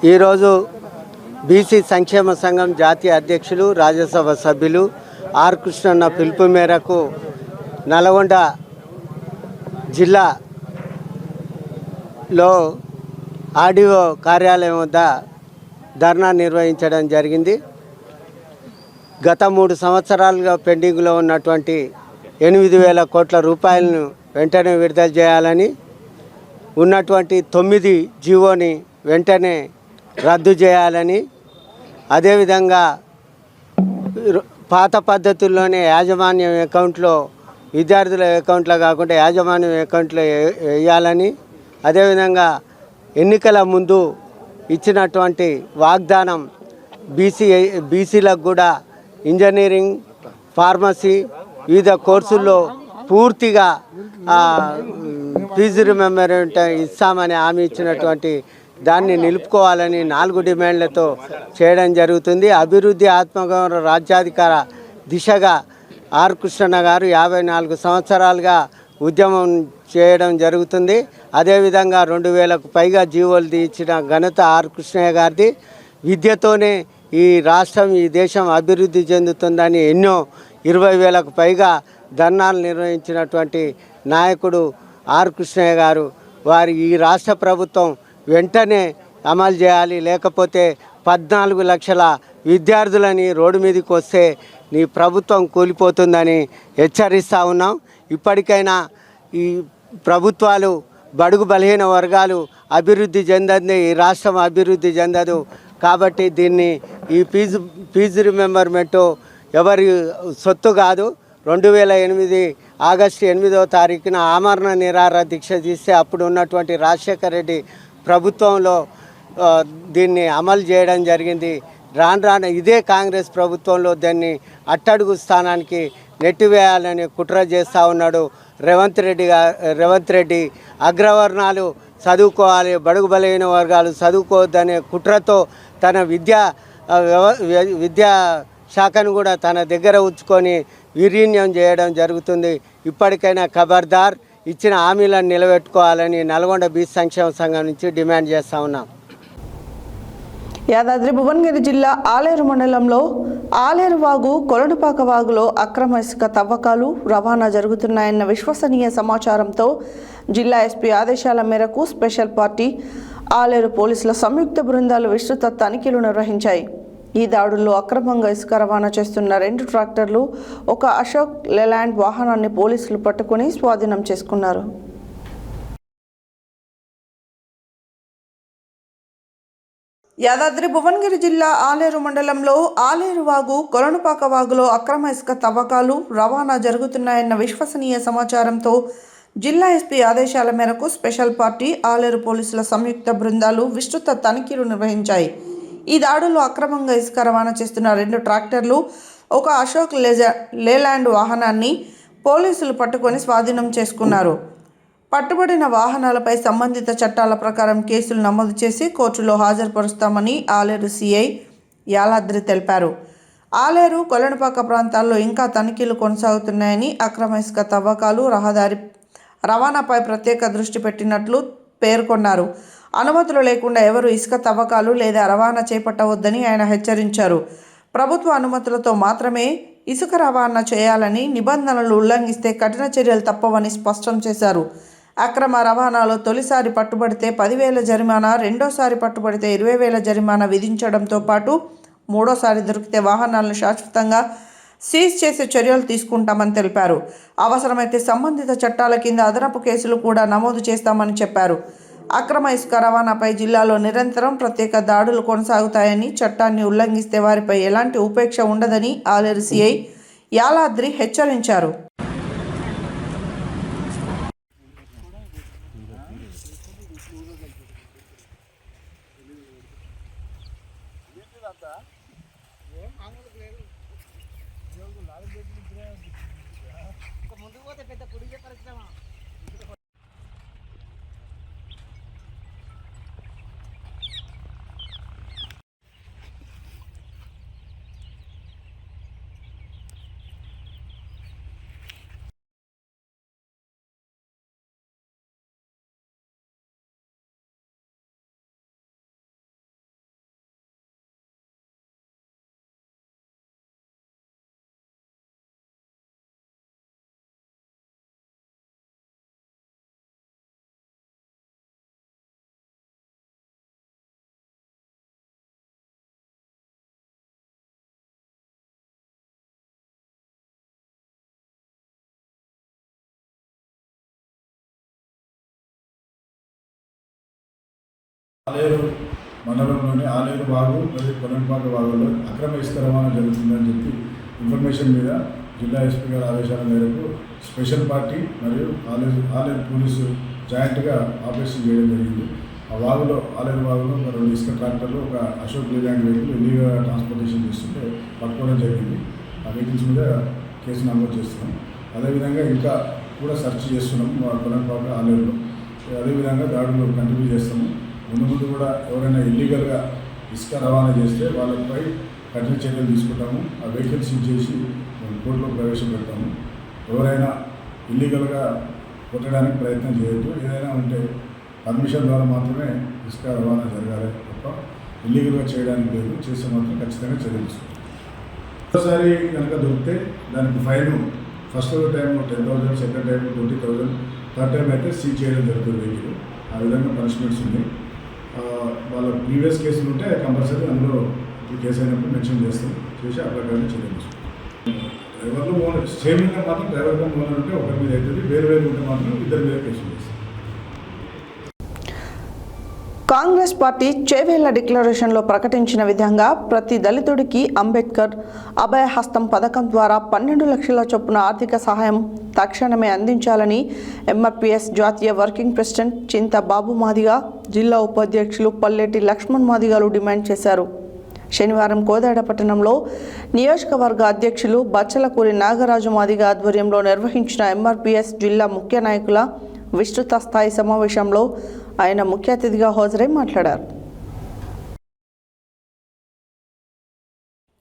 ఈరోజు బీసీ సంక్షేమ సంఘం జాతీయ అధ్యక్షులు, రాజ్యసభ సభ్యులు ఆర్ కృష్ణన్న పిలుపు మేరకు నల్గొండ జిల్లాలో ఆర్డీఓ కార్యాలయం వద్ద ధర్నా నిర్వహించడం జరిగింది. గత 3 సంవత్సరాలుగా పెండింగ్లో ఉన్నటువంటి 8,000 కోట్ల రూపాయలను వెంటనే విడుదల చేయాలని, ఉన్నటువంటి 9 జీవోని వెంటనే రద్దు చేయాలని, అదేవిధంగా పాత పద్ధతుల్లోనే యాజమాన్యం అకౌంట్లో, విద్యార్థుల అకౌంట్లో కాకుండా యాజమాన్యం అకౌంట్లో వేయాలని, అదేవిధంగా ఎన్నికల ముందు ఇచ్చినటువంటి వాగ్దానం బీసీలకు కూడా ఇంజనీరింగ్, ఫార్మసీ వివిధ కోర్సుల్లో పూర్తిగా ఫీజు రిమెంబర్మెంట్ ఇస్తామని హామీ ఇచ్చినటువంటి దాన్ని నిలుపుకోవాలని 4 డిమాండ్లతో చేయడం జరుగుతుంది. అభివృద్ధి ఆత్మగౌరవ రాజ్యాధికార దిశగా ఆర్ కృష్ణన్న గారు 54 సంవత్సరాలుగా ఉద్యమం చేయడం జరుగుతుంది. అదేవిధంగా 2000కు పైగా జీవోలు ఇచ్చిన ఘనత ఆర్ కృష్ణయ్య గారిది. విద్యతోనే ఈ రాష్ట్రం ఈ దేశం అభివృద్ధి చెందుతుందని ఎన్నో 20,000కు పైగా ధర్నాలు నిర్వహించినటువంటి నాయకుడు ఆర్ కృష్ణయ్య గారు. వారి ఈ రాష్ట్ర ప్రభుత్వం వెంటనే అమలు చేయాలి, లేకపోతే 14 లక్షల విద్యార్థులని రోడ్డు మీదకి వస్తే నీ ప్రభుత్వం కూలిపోతుందని హెచ్చరిస్తూ ఉన్నాం. ఇప్పటికైనా ఈ ప్రభుత్వాలు బడుగు బలహీన వర్గాలు అభివృద్ధి చెందంది, ఈ రాష్ట్రం అభివృద్ధి చెందదు. కాబట్టి దీన్ని ఈ ఫీజు రిమెంబర్మెంటు ఎవరి సొత్తు కాదు. 2008 ఆగస్టు 8వ తారీఖున ఆమరణ నిరాహార దీక్ష తీస్తే అప్పుడు ఉన్నటువంటి రాజశేఖర రెడ్డి ప్రభుత్వంలో దీన్ని అమలు చేయడం జరిగింది. రాను ఇదే కాంగ్రెస్ ప్రభుత్వంలో దాన్ని అట్టడుగు స్థానానికి నెట్టివేయాలని కుట్ర చేస్తూ ఉన్నాడు రేవంత్ రెడ్డి. అగ్రవర్ణాలు చదువుకోవాలి, బడుగు బలహీన వర్గాలు చదువుకోవద్దనే కుట్రతో తన విద్యా శాఖను కూడా తన దగ్గర ఉంచుకొని విలీనం చేయడం జరుగుతుంది. ఇప్పటికైనా ఖబర్దార్, ఇచ్చిన హామీలను నిలబెట్టుకోవాలని నల్గొండ బీచ్ సంక్షేమ సంఘం నుంచి డిమాండ్ చేస్తూ ఉన్నాం. యాదాద్రి భువనగిరి జిల్లా ఆలేరు మండలంలో ఆలేరు వాగు, కొలనుపాక వాగులో అక్రమ ఇసుక తవ్వకాలు, రవాణా జరుగుతున్నాయన్న విశ్వసనీయ సమాచారంతో జిల్లా ఎస్పీ ఆదేశాల మేరకు స్పెషల్ పార్టీ, ఆలేరు పోలీసుల సంయుక్త బృందాలు విస్తృత తనిఖీలు నిర్వహించాయి. ఈ దాడుల్లో అక్రమంగా ఇసుక రవాణా చేస్తున్న 2 ట్రాక్టర్లు, ఒక అశోక్ లేలాండ్ వాహనాన్ని పోలీసులు పట్టుకుని స్వాధీనం చేసుకున్నారు. యాదాద్రి భువనగిరి జిల్లా ఆలేరు మండలంలో ఆలేరు వాగు, కొలనుపాక వాగులో అక్రమ ఇసుక తవ్వకాలు, రవాణా జరుగుతున్నాయన్న విశ్వసనీయ సమాచారంతో జిల్లా ఎస్పీ ఆదేశాల మేరకు స్పెషల్ పార్టీ, ఆలేరు పోలీసుల సంయుక్త బృందాలు విస్తృత తనిఖీలు నిర్వహించాయి. ఈ దాడుల్లో అక్రమంగా ఇసుక రవాణా చేస్తున్న 2 ట్రాక్టర్లు, ఒక అశోక్ లేలాండ్ వాహనాన్ని పోలీసులు పట్టుకొని స్వాధీనం చేసుకున్నారు. పట్టుబడిన వాహనాలపై సంబంధిత చట్టాల ప్రకారం కేసులు నమోదు చేసి కోర్టులో హాజరుపరుస్తామని ఆలేరు సిఐ యాలాద్రి తెలిపారు. ఆలేరు, కొలనుపాక ప్రాంతాల్లో ఇంకా తనిఖీలు కొనసాగుతున్నాయని, అక్రమ ఇసుక తవ్వకాలు, రహదారి రవాణాపై ప్రత్యేక దృష్టి పెట్టినట్లు పేర్కొన్నారు. అనుమతులు లేకుండా ఎవరు ఇసుక తవ్వకాలు లేదా రవాణా చేపట్టవద్దని ఆయన హెచ్చరించారు. ప్రభుత్వ అనుమతులతో మాత్రమే ఇసుక రవాణా చేయాలని, నిబంధనలు ఉల్లంఘిస్తే కఠిన చర్యలు తప్పవని స్పష్టం చేశారు. అక్రమ రవాణాలో తొలిసారి పట్టుబడితే 10,000 జరిమానా, రెండోసారి పట్టుబడితే 20,000 జరిమానా విధించడంతో పాటు మూడోసారి దొరికితే వాహనాలను శాశ్వతంగా సీజ్ చేసే చర్యలు తీసుకుంటామని తెలిపారు. అవసరమైతే సంబంధిత చట్టాల కింద అదనపు కేసులు కూడా నమోదు చేస్తామని చెప్పారు. అక్రమ ఇసుక రవాణాపై జిల్లాలో నిరంతరం ప్రత్యేక దాడులు కొనసాగుతాయని, చట్టాన్ని ఉల్లంఘిస్తే వారిపై ఎలాంటి ఉపేక్ష ఉండదని ఆలేరు సిఐ యాలాద్రి హెచ్చరించారు. ఆలేరు మండలంలోని ఆలేరు వాగు మరియు కొలనుపాక వాగులో అక్రమ ఇసుక రవాణా జరుగుతుందని చెప్పి ఇన్ఫర్మేషన్ మీద జిల్లా ఎస్పీ గారి ఆదేశాల మేరకు స్పెషల్ పార్టీ మరియు ఆలేరు పోలీసు జాయింట్గా ఆపరేషన్ చేయడం జరిగింది. ఆ వాగులో ఆలేరు వాగులో 2 ఇసుక ట్రాక్టర్లు, ఒక అశోక్ లేలాండ్ వెహికల్ ఇల్లీగా ట్రాన్స్పోర్టేషన్ చేస్తుంటే పట్టుకోవడం జరిగింది. ఆ వెహికల్స్ మీద కేసు నమోదు చేస్తున్నాం. అదేవిధంగా ఇంకా కూడా సెర్చ్ చేస్తున్నాము మా కొలంపాక ఆలయంలో. అదేవిధంగా దాడులు కంటిన్యూ చేస్తాము. ముందు కూడా ఎవరైనా ఇల్లీగల్గా ఇసుక రవాణా చేస్తే వాళ్ళపై కఠిన చర్యలు తీసుకుంటాము. ఆ వెహికల్స్ చేసి కోర్టులో ప్రవేశపెడతాము. ఎవరైనా ఇల్లీగల్గా కొట్టడానికి ప్రయత్నం చేయొద్దు. ఏదైనా ఉంటే పర్మిషన్ ద్వారా మాత్రమే ఇసుక రవాణా జరగాలి తప్ప ఇల్లీగల్గా చేయడానికి లేదు. చేస్తే మాత్రం ఖచ్చితంగా చర్యలు తీసుకుంటాం. ఒకసారి కనుక దొరికితే దానికి fine first time 10,000, second time 20,000, third time అయితే సీజ్ చేయడం జరుగుతుంది వెహికల్. ఆ విధంగా పనిష్మెంట్స్ ఉన్నాయి. వాళ్ళ ప్రీవియస్ కేసులు ఉంటే కంపల్సరీ అందులో ఈ కేసు అయినప్పుడు మెన్షన్ చేస్తాం. చేసి ఆ ప్రకారం చర్యలు తీసుకుంటాం. డ్రైవర్లు ఓనర్ సేమ్ ఇంకా మాత్రం డ్రైవర్గా ఓనర్ ఉంటే ఒకరి మీద అవుతుంది. వేరు ఉంటే మాత్రం ఇద్దరి మీద కేసులు చేస్తాం. కాంగ్రెస్ పార్టీ చేవేళ్ల డిక్లరేషన్లో ప్రకటించిన విధంగా ప్రతి దళితుడికి అంబేద్కర్ అభయహస్తం పథకం ద్వారా 12 లక్షల చొప్పున ఆర్థిక సహాయం తక్షణమే అందించాలని ఎంఆర్పీఎస్ జాతీయ వర్కింగ్ ప్రెసిడెంట్ చింత బాబు మాదిగ, జిల్లా ఉపాధ్యక్షులు పల్లెటి లక్ష్మణ్ మాదిగలు డిమాండ్ చేశారు. శనివారం కోదాడ పట్టణంలో నియోజకవర్గ అధ్యక్షులు బచ్చలకూరి నాగరాజు మాదిగ ఆధ్వర్యంలో నిర్వహించిన ఎంఆర్పీఎస్ జిల్లా ముఖ్య నాయకుల విస్తృత స్థాయి సమావేశంలో ఆయన ముఖ్య అతిథిగా హాజరై మాట్లాడారు.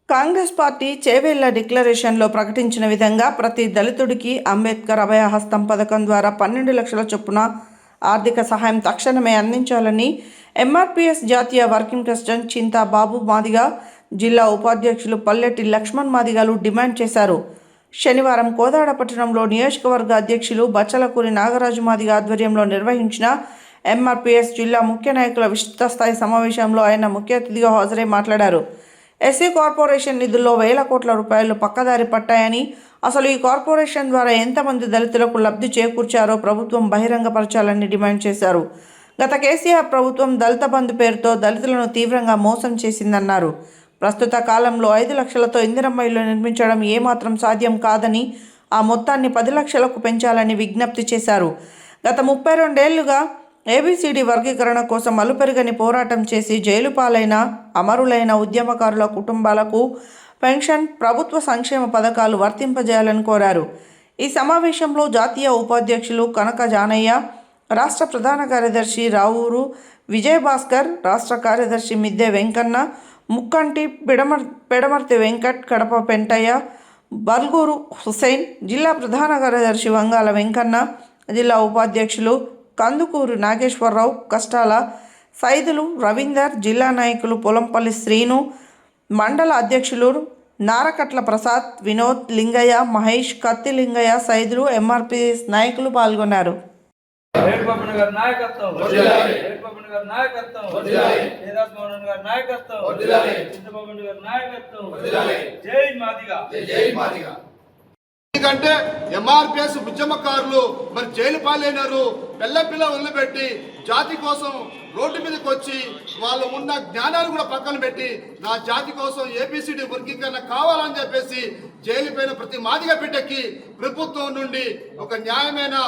కాంగ్రెస్ పార్టీ చేవేళ్ల డిక్లరేషన్లో ప్రకటించిన విధంగా ప్రతి దళితుడికి అంబేద్కర్ అభయహస్తం పథకం ద్వారా 12 లక్షల చొప్పున ఆర్థిక సహాయం తక్షణమే అందించాలని ఎంఆర్పీఎస్ జాతీయ వర్కింగ్ ప్రెసిడెంట్ చింతా బాబు మాదిగ, జిల్లా ఉపాధ్యక్షులు పల్లెటి లక్ష్మణ్ మాదిగలు డిమాండ్ చేశారు. శనివారం కోదాడ పట్టణంలో నియోజకవర్గ అధ్యక్షులు బచ్చలకూరి నాగరాజు మాదిగ ఆధ్వర్యంలో నిర్వహించిన ఎంఆర్పీఎస్ జిల్లా ముఖ్య నాయకుల విస్తృత స్థాయి సమావేశంలో ఆయన ముఖ్య అతిథిగా హాజరై మాట్లాడారు. ఎస్సీ కార్పొరేషన్ నిధుల్లో వేల కోట్ల రూపాయలు పక్కదారి పట్టాయని, అసలు ఈ కార్పొరేషన్ ద్వారా ఎంతమంది దళితులకు లబ్ధి చేకూర్చారో ప్రభుత్వం బహిరంగపరచాలని డిమాండ్ చేశారు. గత కేసీఆర్ ప్రభుత్వం దళిత బంధు పేరుతో దళితులను తీవ్రంగా మోసం చేసిందన్నారు. ప్రస్తుత కాలంలో 5 లక్షలతో ఇందిరమ్మ ఇల్లు నిర్మించడం ఏమాత్రం సాధ్యం కాదని, ఆ మొత్తాన్ని 10 లక్షలకు పెంచాలని విజ్ఞప్తి చేశారు. గత 32 ఏళ్లుగా ఏబిసిడి వర్గీకరణ కోసం అలుపెరుగని పోరాటం చేసి జైలు పాలైన అమరులైన ఉద్యమకారుల కుటుంబాలకు పెన్షన్, ప్రభుత్వ సంక్షేమ పథకాలు వర్తింపజేయాలని కోరారు. ఈ సమావేశంలో జాతీయ ఉపాధ్యక్షులు కనక జానయ్య, రాష్ట్ర ప్రధాన కార్యదర్శి రావూరు విజయభాస్కర్, రాష్ట్ర కార్యదర్శి మిద్దె వెంకన్న, ముక్కంటి పెడమర్తి వెంకట్, కడప పెంటయ్య, బల్గూరు హుసేన్, జిల్లా ప్రధాన కార్యదర్శి వంగాల వెంకన్న, జిల్లా ఉపాధ్యక్షులు కందుకూరు నాగేశ్వరరావు, కష్టాల సైదులు రవీందర్, జిల్లా నాయకులు పొలంపల్లి శ్రీను, మండల అధ్యక్షులు నారకట్ల ప్రసాద్, వినోద్, లింగయ్య, మహేష్, కత్తి లింగయ్య, సైదులు, ఎంఆర్పీఎస్ నాయకులు పాల్గొన్నారు. ఎందుకంటే ఎంఆర్పిఎస్ ఉద్యమకారులు మరి జైలు పాలైనారు. పిల్ల వదిలిపెట్టి జాతి కోసం రోడ్డు మీదకి వచ్చి వాళ్ళు ఉన్న జ్ఞానాన్ని కూడా పక్కన పెట్టి నా జాతి కోసం ఏబిసిడి వర్గీకరణ కావాలని చెప్పేసి జైలు పైన ప్రతి మాదిగ బిడ్డకి ప్రభుత్వం నుండి ఒక న్యాయమైన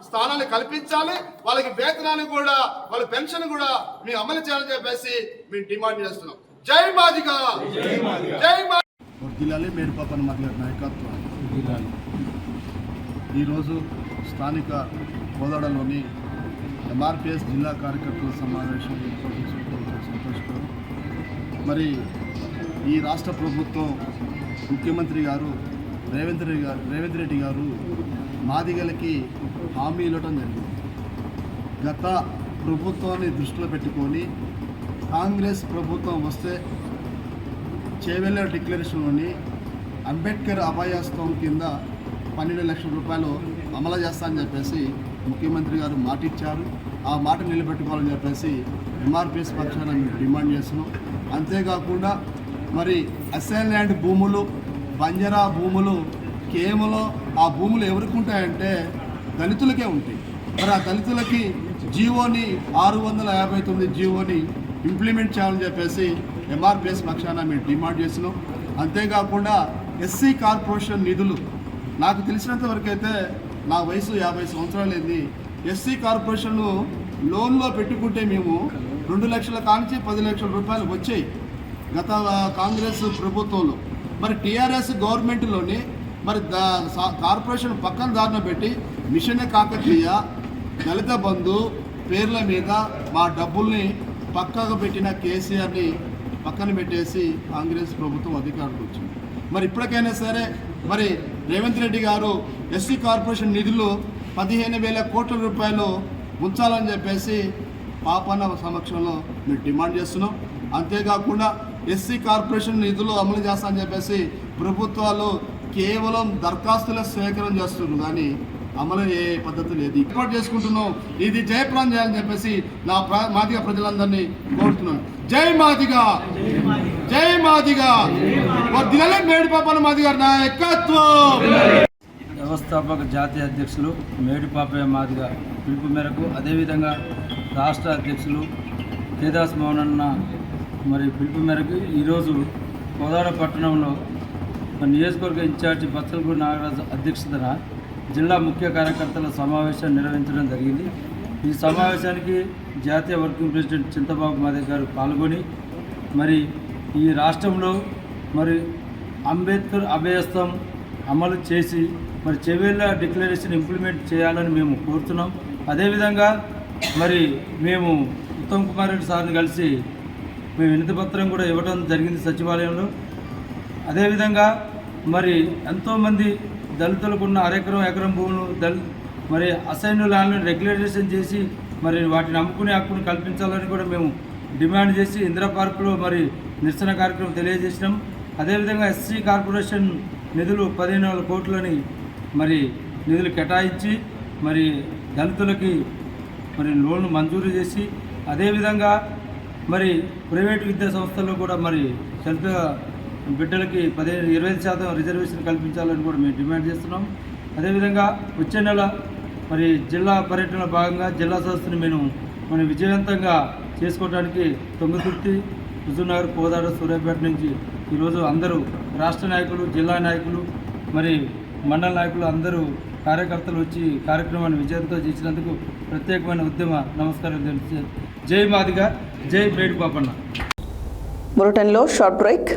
స్థానాన్ని కల్పించాలి. వాళ్ళకి వేతనాన్ని కూడా వాళ్ళ పెన్షన్ కూడా మేము అమలు చేయాలని చెప్పేసి మేము డిమాండ్ చేస్తున్నాం. జై మాదిగ, జై జిల్లాలో మేడిపాపన మాదిగ నాయకత్వం. ఈరోజు స్థానిక కోదాడలోని ఎంఆర్పిఎస్ జిల్లా కార్యకర్తల సమావేశం ఏర్పాటు చేసుకోవడం సంతోషకరం. మరి ఈ రాష్ట్ర ప్రభుత్వం ముఖ్యమంత్రి గారు రేవంత్ రెడ్డి గారు మాదిగలకి హామీ ఇవ్వటం జరిగింది. గత ప్రభుత్వాన్ని దృష్టిలో పెట్టుకొని కాంగ్రెస్ ప్రభుత్వం వస్తే చేవెళ్ల డిక్లరేషన్లోని అంబేద్కర్ అభయహస్తం కింద 12 లక్షల రూపాయలు అమలు చేస్తానని చెప్పేసి ముఖ్యమంత్రి గారు మాట ఇచ్చారు. ఆ మాట నిలబెట్టుకోవాలని చెప్పేసి ఎంఆర్పిఎస్ పక్షాన మేము డిమాండ్ చేస్తున్నాం. అంతేకాకుండా మరి అసైన్ ల్యాండ్ భూములు, బంజరా భూములు కేవలం ఆ భూములు ఎవరికి ఉంటాయంటే దళితులకే ఉంటాయి. మరి ఆ దళితులకి జీవోని 659 జీవోని ఇంప్లిమెంట్ చేయాలని చెప్పేసి ఎంఆర్పిఎస్ పక్షాన మేము డిమాండ్ చేస్తున్నాం. అంతేకాకుండా ఎస్సీ కార్పొరేషన్ నిధులు, నాకు తెలిసినంత వరకు అయితే నా వయసు 50 సంవత్సరాలు అయింది. ఎస్సీ కార్పొరేషన్ లోన్లో పెట్టుకుంటే మేము 2 లక్షల కానించి 10 లక్షల రూపాయలు వచ్చాయి గత కాంగ్రెస్ ప్రభుత్వంలో. మరి టీఆర్ఎస్ గవర్నమెంట్లోని మరి కార్పొరేషన్ పక్కన దారిన పెట్టి మిషన్ కాకతీయ దళిత బంధు పేర్ల మీద మా డబ్బుల్ని పక్కకు పెట్టిన కేసీఆర్ని పక్కన పెట్టేసి కాంగ్రెస్ ప్రభుత్వం అధికారంలోకి వచ్చింది. మరి ఇప్పటికైనా సరే మరి రేవంత్ రెడ్డి గారు ఎస్సీ కార్పొరేషన్ నిధులు 15,000 కోట్ల రూపాయలు ఉంచాలని చెప్పేసి పాపన్న సమక్షంలో మేము డిమాండ్ చేస్తున్నాం. అంతేకాకుండా ఎస్సీ కార్పొరేషన్ నిధులు అమలు చేస్తామని చెప్పేసి ప్రభుత్వాలు కేవలం దరఖాస్తుల సేకరణ చేస్తున్నారు, కానీ అమలు ఏ పద్ధతి లేదు. ఏర్పాటు చేసుకుంటున్నాం, ఇది జయప్రదం చేయాలని చెప్పేసి నా మాదిగ ప్రజలందరినీ కోరుతున్నాను. జై మాదిగా, జై మాదిగా, వర్ధిల్లాలి మేడిపాపన్న మాదిగ నాయకత్వం. వ్యవస్థాపక జాతీయ అధ్యక్షులు మేడిపాపయ్య మాదిగ పిలుపు మేరకు, అదేవిధంగా రాష్ట్ర అధ్యక్షులు కేదాస్ మోహనన్న మరి పిలుపు మేరకు ఈరోజు కోదాడ పట్టణంలో నియోజకవర్గ ఇన్ఛార్జి బచ్చలగూడి నాగరాజు అధ్యక్షతన జిల్లా ముఖ్య కార్యకర్తల సమావేశం నిర్వహించడం జరిగింది. ఈ సమావేశానికి జాతీయ వర్కింగ్ ప్రెసిడెంట్ చింతబాబు మాదిగ గారు పాల్గొని మరి ఈ రాష్ట్రంలో మరి అంబేద్కర్ అభయస్థం అమలు చేసి మరి చెవేళ్ళ డిక్లరేషన్ ఇంప్లిమెంట్ చేయాలని మేము కోరుతున్నాం. అదేవిధంగా మరి మేము ఉత్తమ్ కుమార్ రెడ్డి సార్ని కలిసి మేము వినతిపత్రం కూడా ఇవ్వడం జరిగింది సచివాలయంలో. అదేవిధంగా మరి ఎంతోమంది దళితులకు ఉన్న ఎకరం భూములు మరి అసైన్ ల్యాండ్లను రెగ్యులేషన్ చేసి మరి వాటిని అమ్ముకునే హక్కును కల్పించాలని కూడా మేము డిమాండ్ చేసి ఇందిరా పార్కులో మరి నిరసన కార్యక్రమం తెలియజేసినాం. అదేవిధంగా ఎస్సీ కార్పొరేషన్ నిధులు 15,000 కోట్లని మరి నిధులు కేటాయించి మరి దళితులకి మరి లోన్లు మంజూరు చేసి, అదేవిధంగా మరి ప్రైవేటు విద్యా సంస్థల్లో కూడా మరి దళిత బిడ్డలకి 25% రిజర్వేషన్ కల్పించాలని కూడా మేము డిమాండ్ చేస్తున్నాం. అదేవిధంగా వచ్చే నెల మరి జిల్లా పర్యటనలో భాగంగా జిల్లా సదస్సును మనం విజయవంతంగా చేసుకోవడానికి తుంగతుర్తి, హుజూర్నగర్, కోదాడ, సూర్యాపేట నుంచి ఈరోజు అందరూ రాష్ట్ర నాయకులు, జిల్లా నాయకులు, మరి మండల నాయకులు అందరూ కార్యకర్తలు వచ్చి కార్యక్రమాన్ని విజయంతో చేసినందుకు ప్రత్యేకమైన ఉద్యమ నమస్కారం తెలిసి జై మాదిగ, జై మేడిపాపన్న. బులెటిన్లో short break.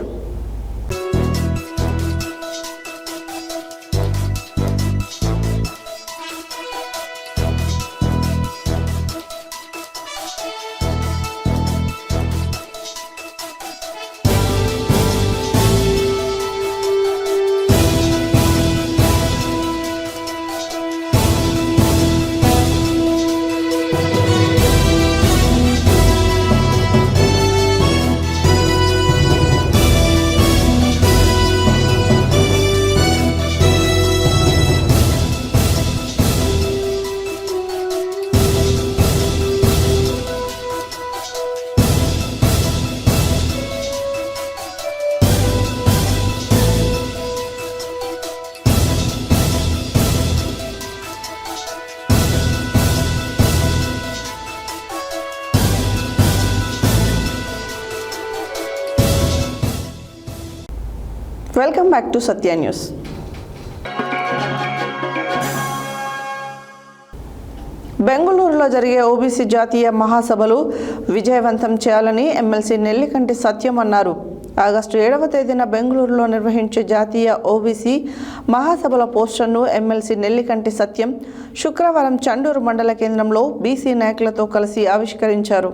Welcome back to Satya news. బెంగళూరులో జరిగే ఓబీసీ జాతీయ మహాసభలు విజయవంతం చేయాలని ఎమ్మెల్సీ నెల్లికంటి సత్యం అన్నారు. ఆగస్టు 7వ తేదీన బెంగళూరులో నిర్వహించే జాతీయ ఓబీసీ మహాసభల పోస్టర్ను ఎమ్మెల్సీ నెల్లికంటి సత్యం శుక్రవారం చండూరు మండల కేంద్రంలో బీసీ నాయకులతో కలిసి ఆవిష్కరించారు.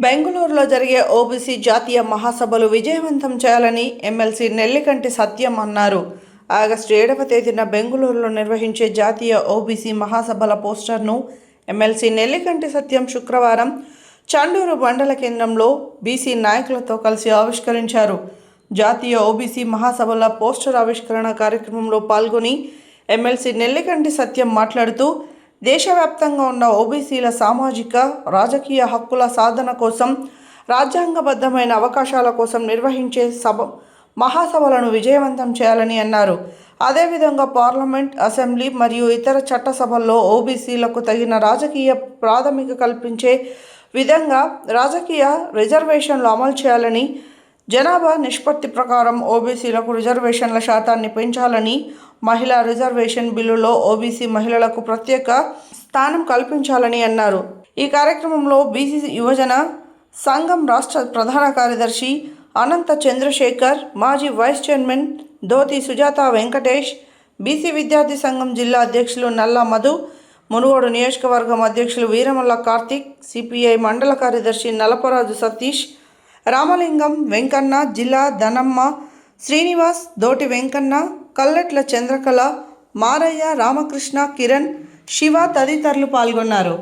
బెంగళూరులో జరిగే ఓబీసీ జాతీయ మహాసభలు విజయవంతం చేయాలని ఎమ్మెల్సీ నెల్లికంటి సత్యం అన్నారు. ఆగస్టు 7వ తేదీన బెంగళూరులో నిర్వహించే జాతీయ ఓబీసీ మహాసభల పోస్టర్ను ఎమ్మెల్సీ నెల్లికంటి సత్యం శుక్రవారం చండూరు మండల కేంద్రంలో బీసీ నాయకులతో కలిసి ఆవిష్కరించారు. జాతీయ ఓబీసీ మహాసభల పోస్టర్ ఆవిష్కరణ కార్యక్రమంలో పాల్గొని ఎమ్మెల్సీ నెల్లికంటి సత్యం మాట్లాడుతూ దేశవ్యాప్తంగా ఉన్న ఓబీసీల సామాజిక రాజకీయ హక్కుల సాధన కోసం రాజ్యాంగబద్ధమైన అవకాశాల కోసం నిర్వహించే మహాసభలను విజయవంతం చేయాలని అన్నారు. అదేవిధంగా పార్లమెంట్, అసెంబ్లీ మరియు ఇతర చట్టసభల్లో ఓబీసీలకు తగిన రాజకీయ ప్రాధాన్యత కల్పించే విధంగా రాజకీయ రిజర్వేషన్లు అమలు చేయాలని, జనాభా నిష్పత్తి ప్రకారం ఓబీసీలకు రిజర్వేషన్ల శాతాన్ని పెంచాలని, మహిళా రిజర్వేషన్ బిల్లులో ఓబీసీ మహిళలకు ప్రత్యేక స్థానం కల్పించాలని అన్నారు. ఈ కార్యక్రమంలో బీసీ యువజన సంఘం రాష్ట్ర ప్రధాన కార్యదర్శి అనంత చంద్రశేఖర్, మాజీ vice chairman Dothi Sujatha Venkatesh, BC విద్యార్థి సంఘం జిల్లా అధ్యక్షులు నల్లా మధు, మునుగోడు నియోజకవర్గం అధ్యక్షులు వీరమల్ల కార్తిక్, సిపిఐ మండల కార్యదర్శి నలపరాజు సతీష్, రామలింగం, వెంకన్న, జిల్లా ధనమ్మ, శ్రీనివాస్, దోటి వెంకన్న, కల్లెట్ల చంద్రకళ, మారయ్య, రామకృష్ణ, కిరణ్, శివ తదితరులు పాల్గొన్నారు.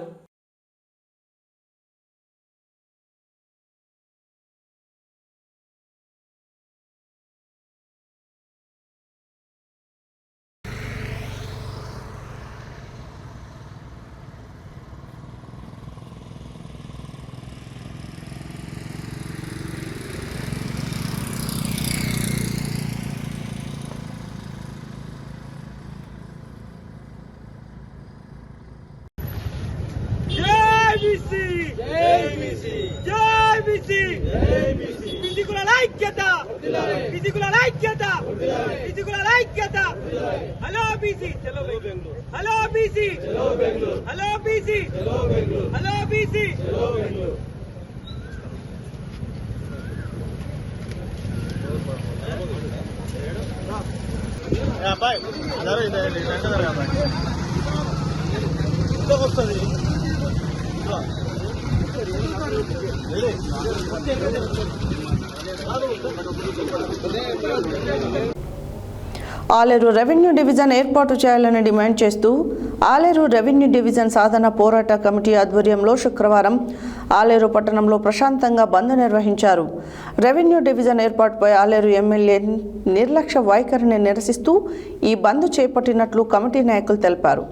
ఆలేరు రెవెన్యూ డివిజన్ ఏర్పాటు చేయాలని డిమాండ్ చేస్తూ ఆలేరు రెవెన్యూ డివిజన్ సాధన పోరాట కమిటీ ఆధ్వర్యంలో శుక్రవారం ఆలేరు పట్టణంలో ప్రశాంతంగా బంద్ నిర్వహించారు. రెవెన్యూ డివిజన్ ఏర్పాటుపై ఆలేరు ఎమ్మెల్యే నిర్లక్ష్య వైఖరిని నిరసిస్తూ ఈ బంద్ చేపట్టినట్లు కమిటీ నాయకులు తెలిపారు.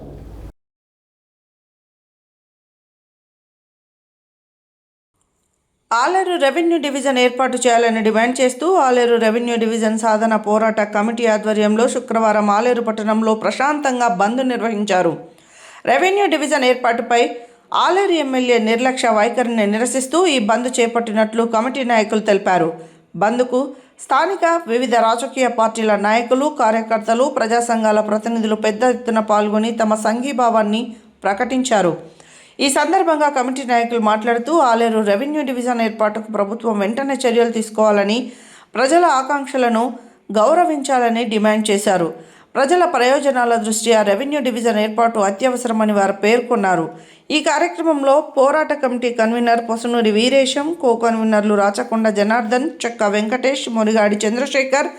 ఆలేరు రెవెన్యూ డివిజన్ ఏర్పాటు చేయాలని డిమాండ్ చేస్తూ ఆలేరు రెవెన్యూ డివిజన్ సాధన పోరాట కమిటీ ఆధ్వర్యంలో శుక్రవారం ఆలేరు పట్టణంలో ప్రశాంతంగా బంద్ నిర్వహించారు. రెవెన్యూ డివిజన్ ఏర్పాటుపై ఆలేరు ఎమ్మెల్యే నిర్లక్ష్య వైఖరిని నిరసిస్తూ ఈ బంద్ చేపట్టినట్లు కమిటీ నాయకులు తెలిపారు. బంద్కు స్థానిక వివిధ రాజకీయ పార్టీల నాయకులు, కార్యకర్తలు, ప్రజా సంఘాల ప్రతినిధులు పెద్ద ఎత్తున పాల్గొని తమ సంఘీభావాన్ని ప్రకటించారు. ఈ సందర్భంగా కమిటీ నాయకులు మాట్లాడుతూ ఆలేరు రెవెన్యూ డివిజన్ ఏర్పాటుకు ప్రభుత్వం వెంటనే చర్యలు తీసుకోవాలని, ప్రజల ఆకాంక్షలను గౌరవించాలని డిమాండ్ చేశారు. ప్రజల ప్రయోజనాల దృష్ట్యా రెవెన్యూ డివిజన్ ఏర్పాటు అత్యవసరమని వారు పేర్కొన్నారు. ఈ కార్యక్రమంలో పోరాట కమిటీ కన్వీనర్ పొసనూరి వీరేశం, కో కన్వీనర్లు రాచకొండ జనార్దన్, చెక్క వెంకటేష్, మురిగాడి చంద్రశేఖర్,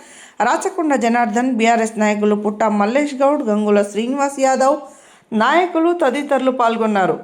రాచకొండ జనార్దన్, బీఆర్ఎస్ నాయకులు పుట్ట మల్లేష్ గౌడ్, గంగుల శ్రీనివాస్ యాదవ్ నాయకులు తదితరులు పాల్గొన్నారు.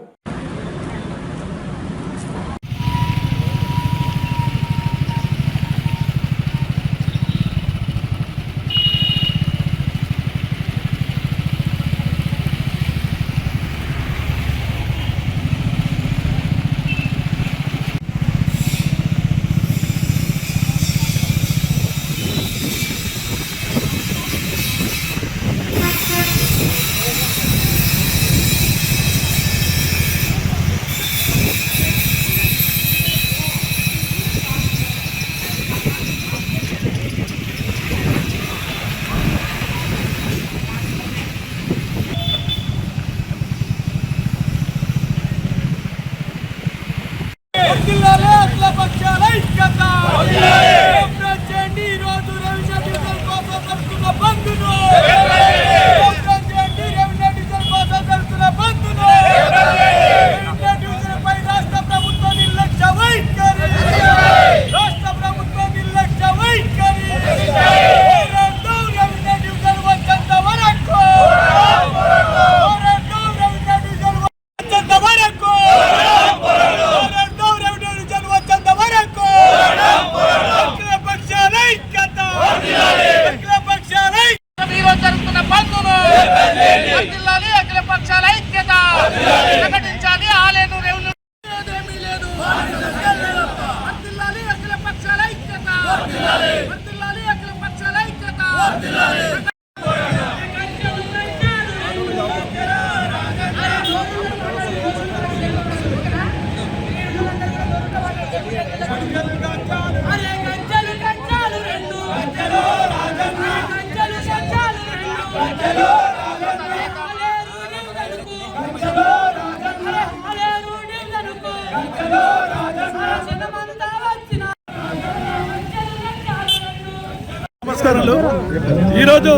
ఈరోజు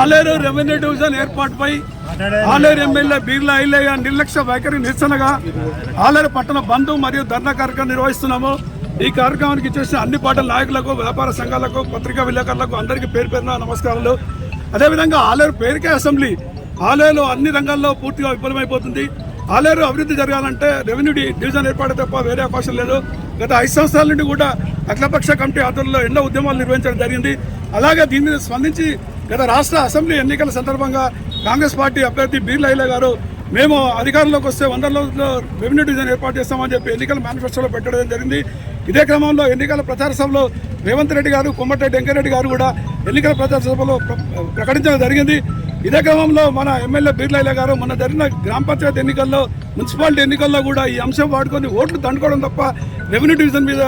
ఆలేరు రెవెన్యూ డివిజన్ ఏర్పాటుపై ఆలేరు ఎమ్మెల్యే బీర్లా ఐలయ్య నిర్లక్ష్య వైఖరి నిరసనగా ఆలేరు పట్టణ బంధు మరియు ధర్నా కార్యక్రమం నిర్వహిస్తున్నాము. ఈ కార్యక్రమానికి చేసిన అన్ని పార్టీల నాయకులకు, వ్యాపార సంఘాలకు, పత్రికా విలేకరులకు అందరికీ పేరు పేరున నమస్కారాలు. అదేవిధంగా ఆలేరు పేరుకే అసెంబ్లీ. ఆలేరు అన్ని రంగాల్లో పూర్తిగా విఫలమైపోతుంది. ఆలేరు అభివృద్ధి జరగాలంటే రెవెన్యూ డివిజన్ ఏర్పాటు తప్ప వేరే అవకాశం లేదు. గత 5 సంవత్సరాల నుండి కూడా అఖిలపక్ష కమిటీ ఆధ్వర్యంలో ఎన్నో ఉద్యమాలు నిర్వహించడం జరిగింది. అలాగే దీని మీద స్పందించి గత రాష్ట్ర అసెంబ్లీ ఎన్నికల సందర్భంగా కాంగ్రెస్ పార్టీ అభ్యర్థి బీర్లా ఐలయ్య గారు మేము అధికారంలోకి వస్తే 100 రోజుల్లో రెవెన్యూ డివిజన్ ఏర్పాటు చేస్తామని చెప్పి ఎన్నికల మేనిఫెస్టోలో పెట్టడం జరిగింది. ఇదే క్రమంలో ఎన్నికల ప్రచార సభలో రేవంత్ రెడ్డి గారు, కోమటిరెడ్డి వెంకరెడ్డి గారు కూడా ఎన్నికల ప్రచార సభలో ప్రకటించడం జరిగింది. ఇదే క్రమంలో మన ఎమ్మెల్యే బీర్లా ఐలయ్య గారు మొన్న జరిగిన గ్రామ పంచాయతీ ఎన్నికల్లో, మున్సిపాలిటీ ఎన్నికల్లో కూడా ఈ అంశం వాడుకొని ఓట్లు దండుకోవడం తప్ప రెవెన్యూ డివిజన్ మీద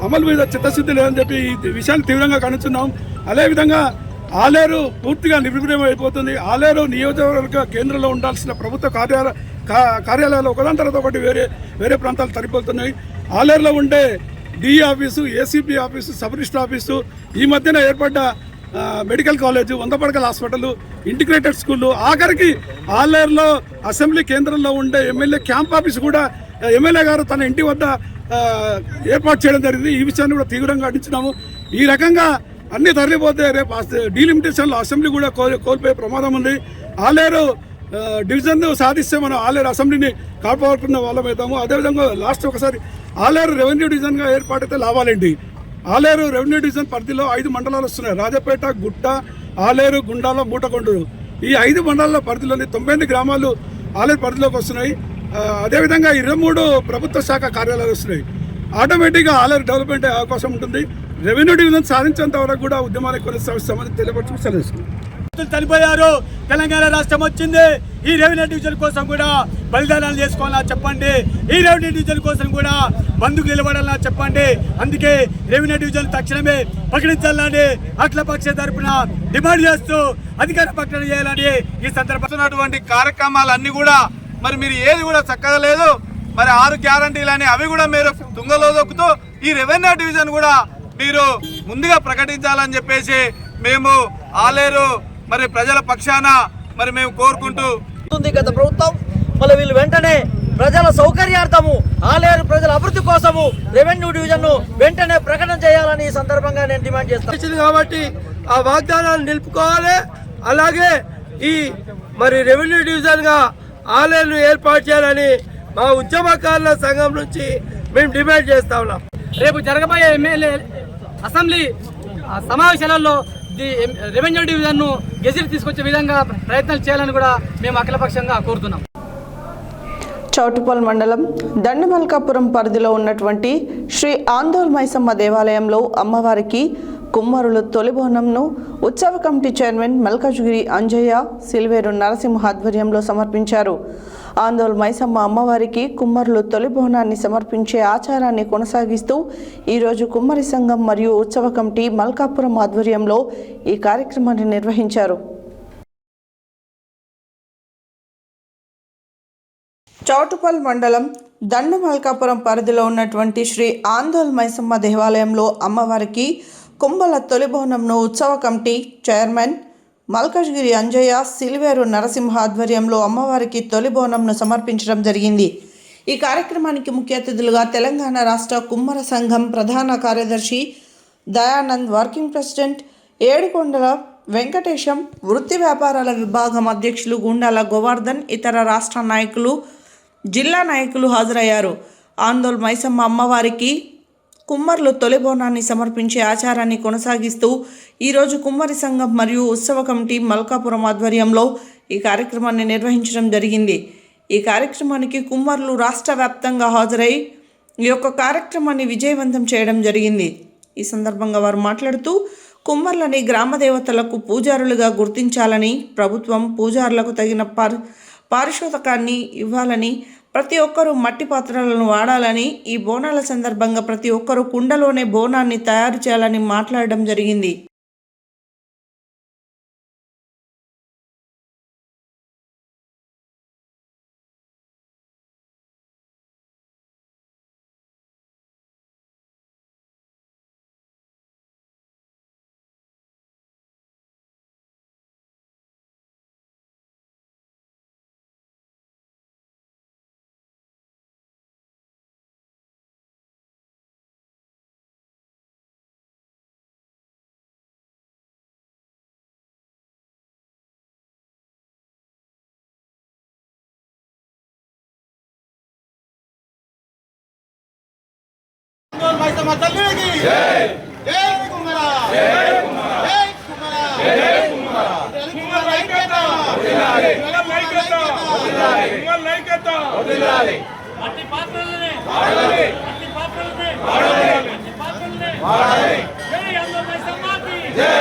అమలు మీద చిత్తశుద్ధి లేదని చెప్పి ఈ విషయాన్ని తీవ్రంగా ఖండిస్తున్నాం. అదేవిధంగా ఆలేరు పూర్తిగా నిర్వీర్యం అయిపోతుంది. ఆలేరు నియోజకవర్గ కేంద్రంలో ఉండాల్సిన ప్రభుత్వ కార్యాలయాలు ఒకదాని తర్వాత ఒకటి వేరే ప్రాంతాలు తరిపోతున్నాయి. ఆలేరులో ఉండే DE office, ACP office, sub register office, ఈ మధ్యన ఏర్పడ్డ మెడికల్ కాలేజు, 100 పడకల హాస్పిటల్, ఇంటిగ్రేటెడ్ స్కూళ్ళు, ఆఖరికి ఆలేరులో అసెంబ్లీ కేంద్రంలో ఉండే ఎమ్మెల్యే క్యాంప్ ఆఫీసు కూడా ఎమ్మెల్యే గారు తన ఇంటి వద్ద ఏర్పాటు చేయడం జరిగింది. ఈ విషయాన్ని కూడా తీవ్రంగా ఖండించినాము. ఈ రకంగా అన్ని తరలిపోతే రేపు డీలిమిటేషన్లో అసెంబ్లీ కూడా కోల్పోయే ప్రమాదం ఉంది. ఆలేరు డివిజన్ సాధిస్తే మనం ఆలేరు అసెంబ్లీని కాపాడుకున్న వాళ్ళం అవుతాము. అదేవిధంగా లాస్ట్ ఒకసారి ఆలేరు రెవెన్యూ డివిజన్గా ఏర్పాటైతే లాభాలేంటి? ఆలేరు రెవెన్యూ డివిజన్ పరిధిలో 5 మండలాలు వస్తున్నాయి. రాజపేట, గుట్ట, ఆలేరు, గుండాల, మూటకొండూరు. ఈ 5 మండలాల పరిధిలోని 98 గ్రామాలు ఆలేరు పరిధిలోకి వస్తున్నాయి. అదేవిధంగా 23 ప్రభుత్వ శాఖ కార్యాలయాలు వస్తున్నాయి. ఆటోమేటిక్గా ఆలేరు డెవలప్మెంట్ అయ్యే అవకాశం ఉంటుంది. రెవెన్యూ డివిజన్ సాధించేంత వరకు కూడా ఉద్యమాన్ని కొనసాగిస్తామని తెలియపరచు సెలవు. చనిపోయారు. తెలంగాణ రాష్ట్రం వచ్చింది. ఈ రెవెన్యూ డివిజన్ కోసం కూడా బలిదానాలు చేసుకోవాలా చెప్పండి. ఈ రెవెన్యూ డివిజన్ కోసం కూడా బంధుకు నిలబడాలా చెప్పండి. అందుకే రెవెన్యూ డివిజన్ తక్షణమే ప్రకటించాలని అఖిలపక్ష తరపున డిమాండ్ చేస్తూ అధికార ప్రకటన చేయాలని ఈ సందర్భంగా కార్యక్రమాలన్నీ కూడా మరి మీరు ఏది కూడా చక్కగా లేదు. మరి 6 గ్యారంటీలని అవి కూడా మీరు తుంగలో దొక్కుతూ ఈ రెవెన్యూ డివిజన్ కూడా మీరు ముందుగా ప్రకటించాలని చెప్పేసి మేము ఆలేరు మరి ప్రజల పక్షాన మరి మేము కోరుకుంటూ గత ప్రభుత్వం మళ్ళీ వీళ్ళు వెంటనే ప్రజల సౌకర్యార్థము ఆలేరు ప్రజల అభివృద్ధి కోసము రెవెన్యూ డివిజన్ వెంటనే ప్రకటన చేయాలని ఈ సందర్భంగా నేను డిమాండ్ చేస్తాను. కాబట్టి ఆ వాగ్దానాలు నిలుపుకోవాలి. అలాగే ఈ మరి రెవెన్యూ డివిజన్ గా ఆలేరు ఏర్పాటు చేయాలని మా ఉద్యమకారుల సంఘం నుంచి మేము డిమాండ్ చేస్తా ఉన్నాం. రేపు జరగబోయే ఎమ్మెల్యే అసెంబ్లీ సమావేశాలలో రెవెన్యూ డివిజన్ ను గెజిట్ తీసుకొచ్చే విధంగా ప్రయత్నాలు చేయాలని కూడా మేము అఖిలపక్షంగా కోరుతున్నాం. చౌటుపల్ మండలం దండమల్కాపురం పరిధిలో ఉన్నటువంటి శ్రీ ఆందోళ్ మైసమ్మ దేవాలయంలో అమ్మవారికి కుమ్మరులు తొలి బోనంను ఉత్సవ కమిటీ చైర్మన్ మల్కాజ్గిరి అంజయ్య, సిల్వేరు నరసింహ ఆధ్వర్యంలో సమర్పించారు. ఆందోళ్ మైసమ్మ అమ్మవారికి కుమ్మరులు తొలి బోనాన్ని సమర్పించే ఆచారాన్ని కొనసాగిస్తూ ఈరోజు కుమ్మరి సంఘం మరియు ఉత్సవ కమిటీ మల్కాపురం ఆధ్వర్యంలో ఈ కార్యక్రమాన్ని నిర్వహించారు. చౌటుపల్ మండలం దండమల్కాపురం పరిధిలో ఉన్నటువంటి శ్రీ ఆందోళ్ మైసమ్మ దేవాలయంలో అమ్మవారికి కుంభల తొలి బోనంను ఉత్సవ కమిటీ చైర్మన్ మల్కాజ్గిరి అంజయ్య, సిల్వేరు నరసింహ ఆధ్వర్యంలో అమ్మవారికి తొలి బోనంను సమర్పించడం జరిగింది. ఈ కార్యక్రమానికి ముఖ్య అతిథులుగా తెలంగాణ రాష్ట్ర కుమ్మర సంఘం ప్రధాన కార్యదర్శి దయానంద్, వర్కింగ్ ప్రెసిడెంట్ ఏడుకొండల వెంకటేశం, వృత్తి వ్యాపారాల విభాగం అధ్యక్షులు గుండాల గోవర్ధన్, ఇతర రాష్ట్ర నాయకులు, జిల్లా నాయకులు హాజరయ్యారు. ఆందోళ్ మైసమ్మ అమ్మవారికి కుమ్మర్లు తొలి బోనాన్ని సమర్పించే ఆచారాన్ని కొనసాగిస్తూ ఈరోజు కుమ్మరి సంఘం మరియు ఉత్సవ కమిటీ మల్కాపురం ఆధ్వర్యంలో ఈ కార్యక్రమాన్ని నిర్వహించడం జరిగింది. ఈ కార్యక్రమానికి కుమ్మర్లు రాష్ట్ర వ్యాప్తంగా హాజరై ఈ యొక్క కార్యక్రమాన్ని విజయవంతం చేయడం జరిగింది. ఈ సందర్భంగా వారు మాట్లాడుతూ కుమ్మర్లని గ్రామ దేవతలకు పూజారులుగా గుర్తించాలని, ప్రభుత్వం పూజారులకు తగిన పారితోషికాన్ని ఇవ్వాలని, ప్రతి ఒక్కరూ మట్టి పాత్రలను వాడాలని, ఈ బోనాల సందర్భంగా ప్రతి ఒక్కరూ కుండలోనే బోనాన్ని తయారు చేయాలని మాట్లాడడం జరిగింది. మైసమ్మ తల్లికి జై జై కుమార జై కుమార జై కుమార జై కుమార కుమార ఐక్యత వదిలాలి వదిలాలి ఐక్యత వదిలాలి అట్టి పాత్రలనే వాడాలి అట్టి పాత్రలనే వాడాలి అట్టి పాత్రలనే వాడాలి జై అమ్మ మైసమ్మకి జై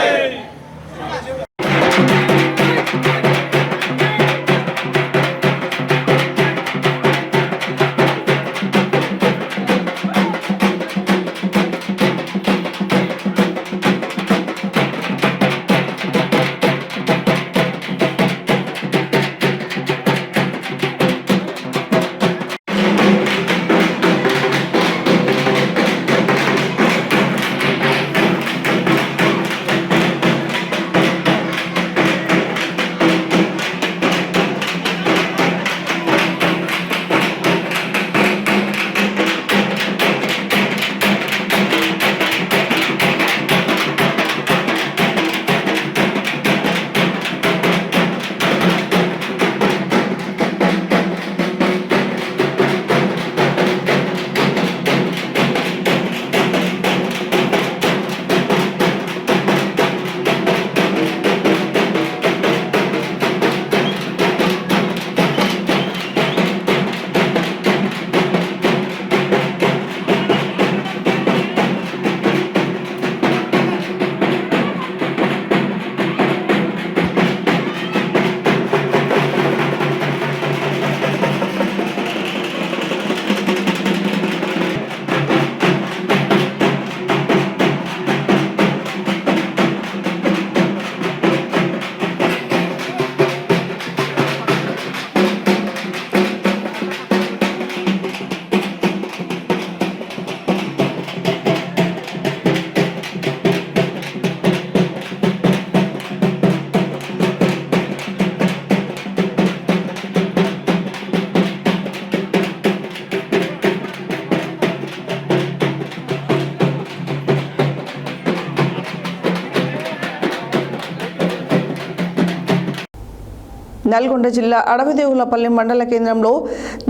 నల్గొండ జిల్లా అడవిదేవులపల్లి మండల కేంద్రంలో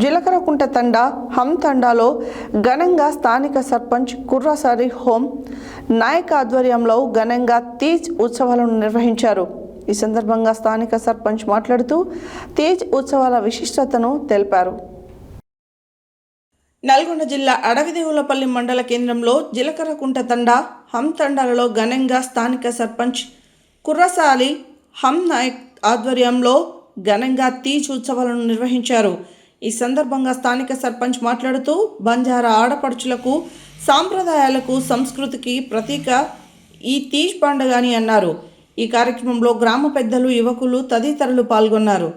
జిలకరకుంట తండా హమ్ తండాలో ఘనంగా స్థానిక సర్పంచ్ కుర్రాసారి హోం నాయక్ ఆధ్వర్యంలో ఘనంగా తీజ్ ఉత్సవాలను నిర్వహించారు. ఈ సందర్భంగా స్థానిక సర్పంచ్ మాట్లాడుతూ తీజ్ ఉత్సవాల విశిష్టతను తెలిపారు. నల్గొండ జిల్లా అడవిదేవులపల్లి మండల కేంద్రంలో జిలకరకుంట తండా హమ్ తండాలలో ఘనంగా స్థానిక సర్పంచ్ కుర్రాసాలి హమ్ నాయక్ ఆధ్వర్యంలో ఘనంగా తీజ్ ఉత్సవాలను నిర్వహించారు. ఈ సందర్భంగా స్థానిక సర్పంచ్ మాట్లాడుతూ బంజారా ఆడపడుచులకు సాంప్రదాయాలకు సంస్కృతికి ప్రతీక ఈ తీజ్ పండుగ అని అన్నారు. ఈ కార్యక్రమంలో గ్రామ పెద్దలు, యువకులు తదితరులు పాల్గొన్నారు.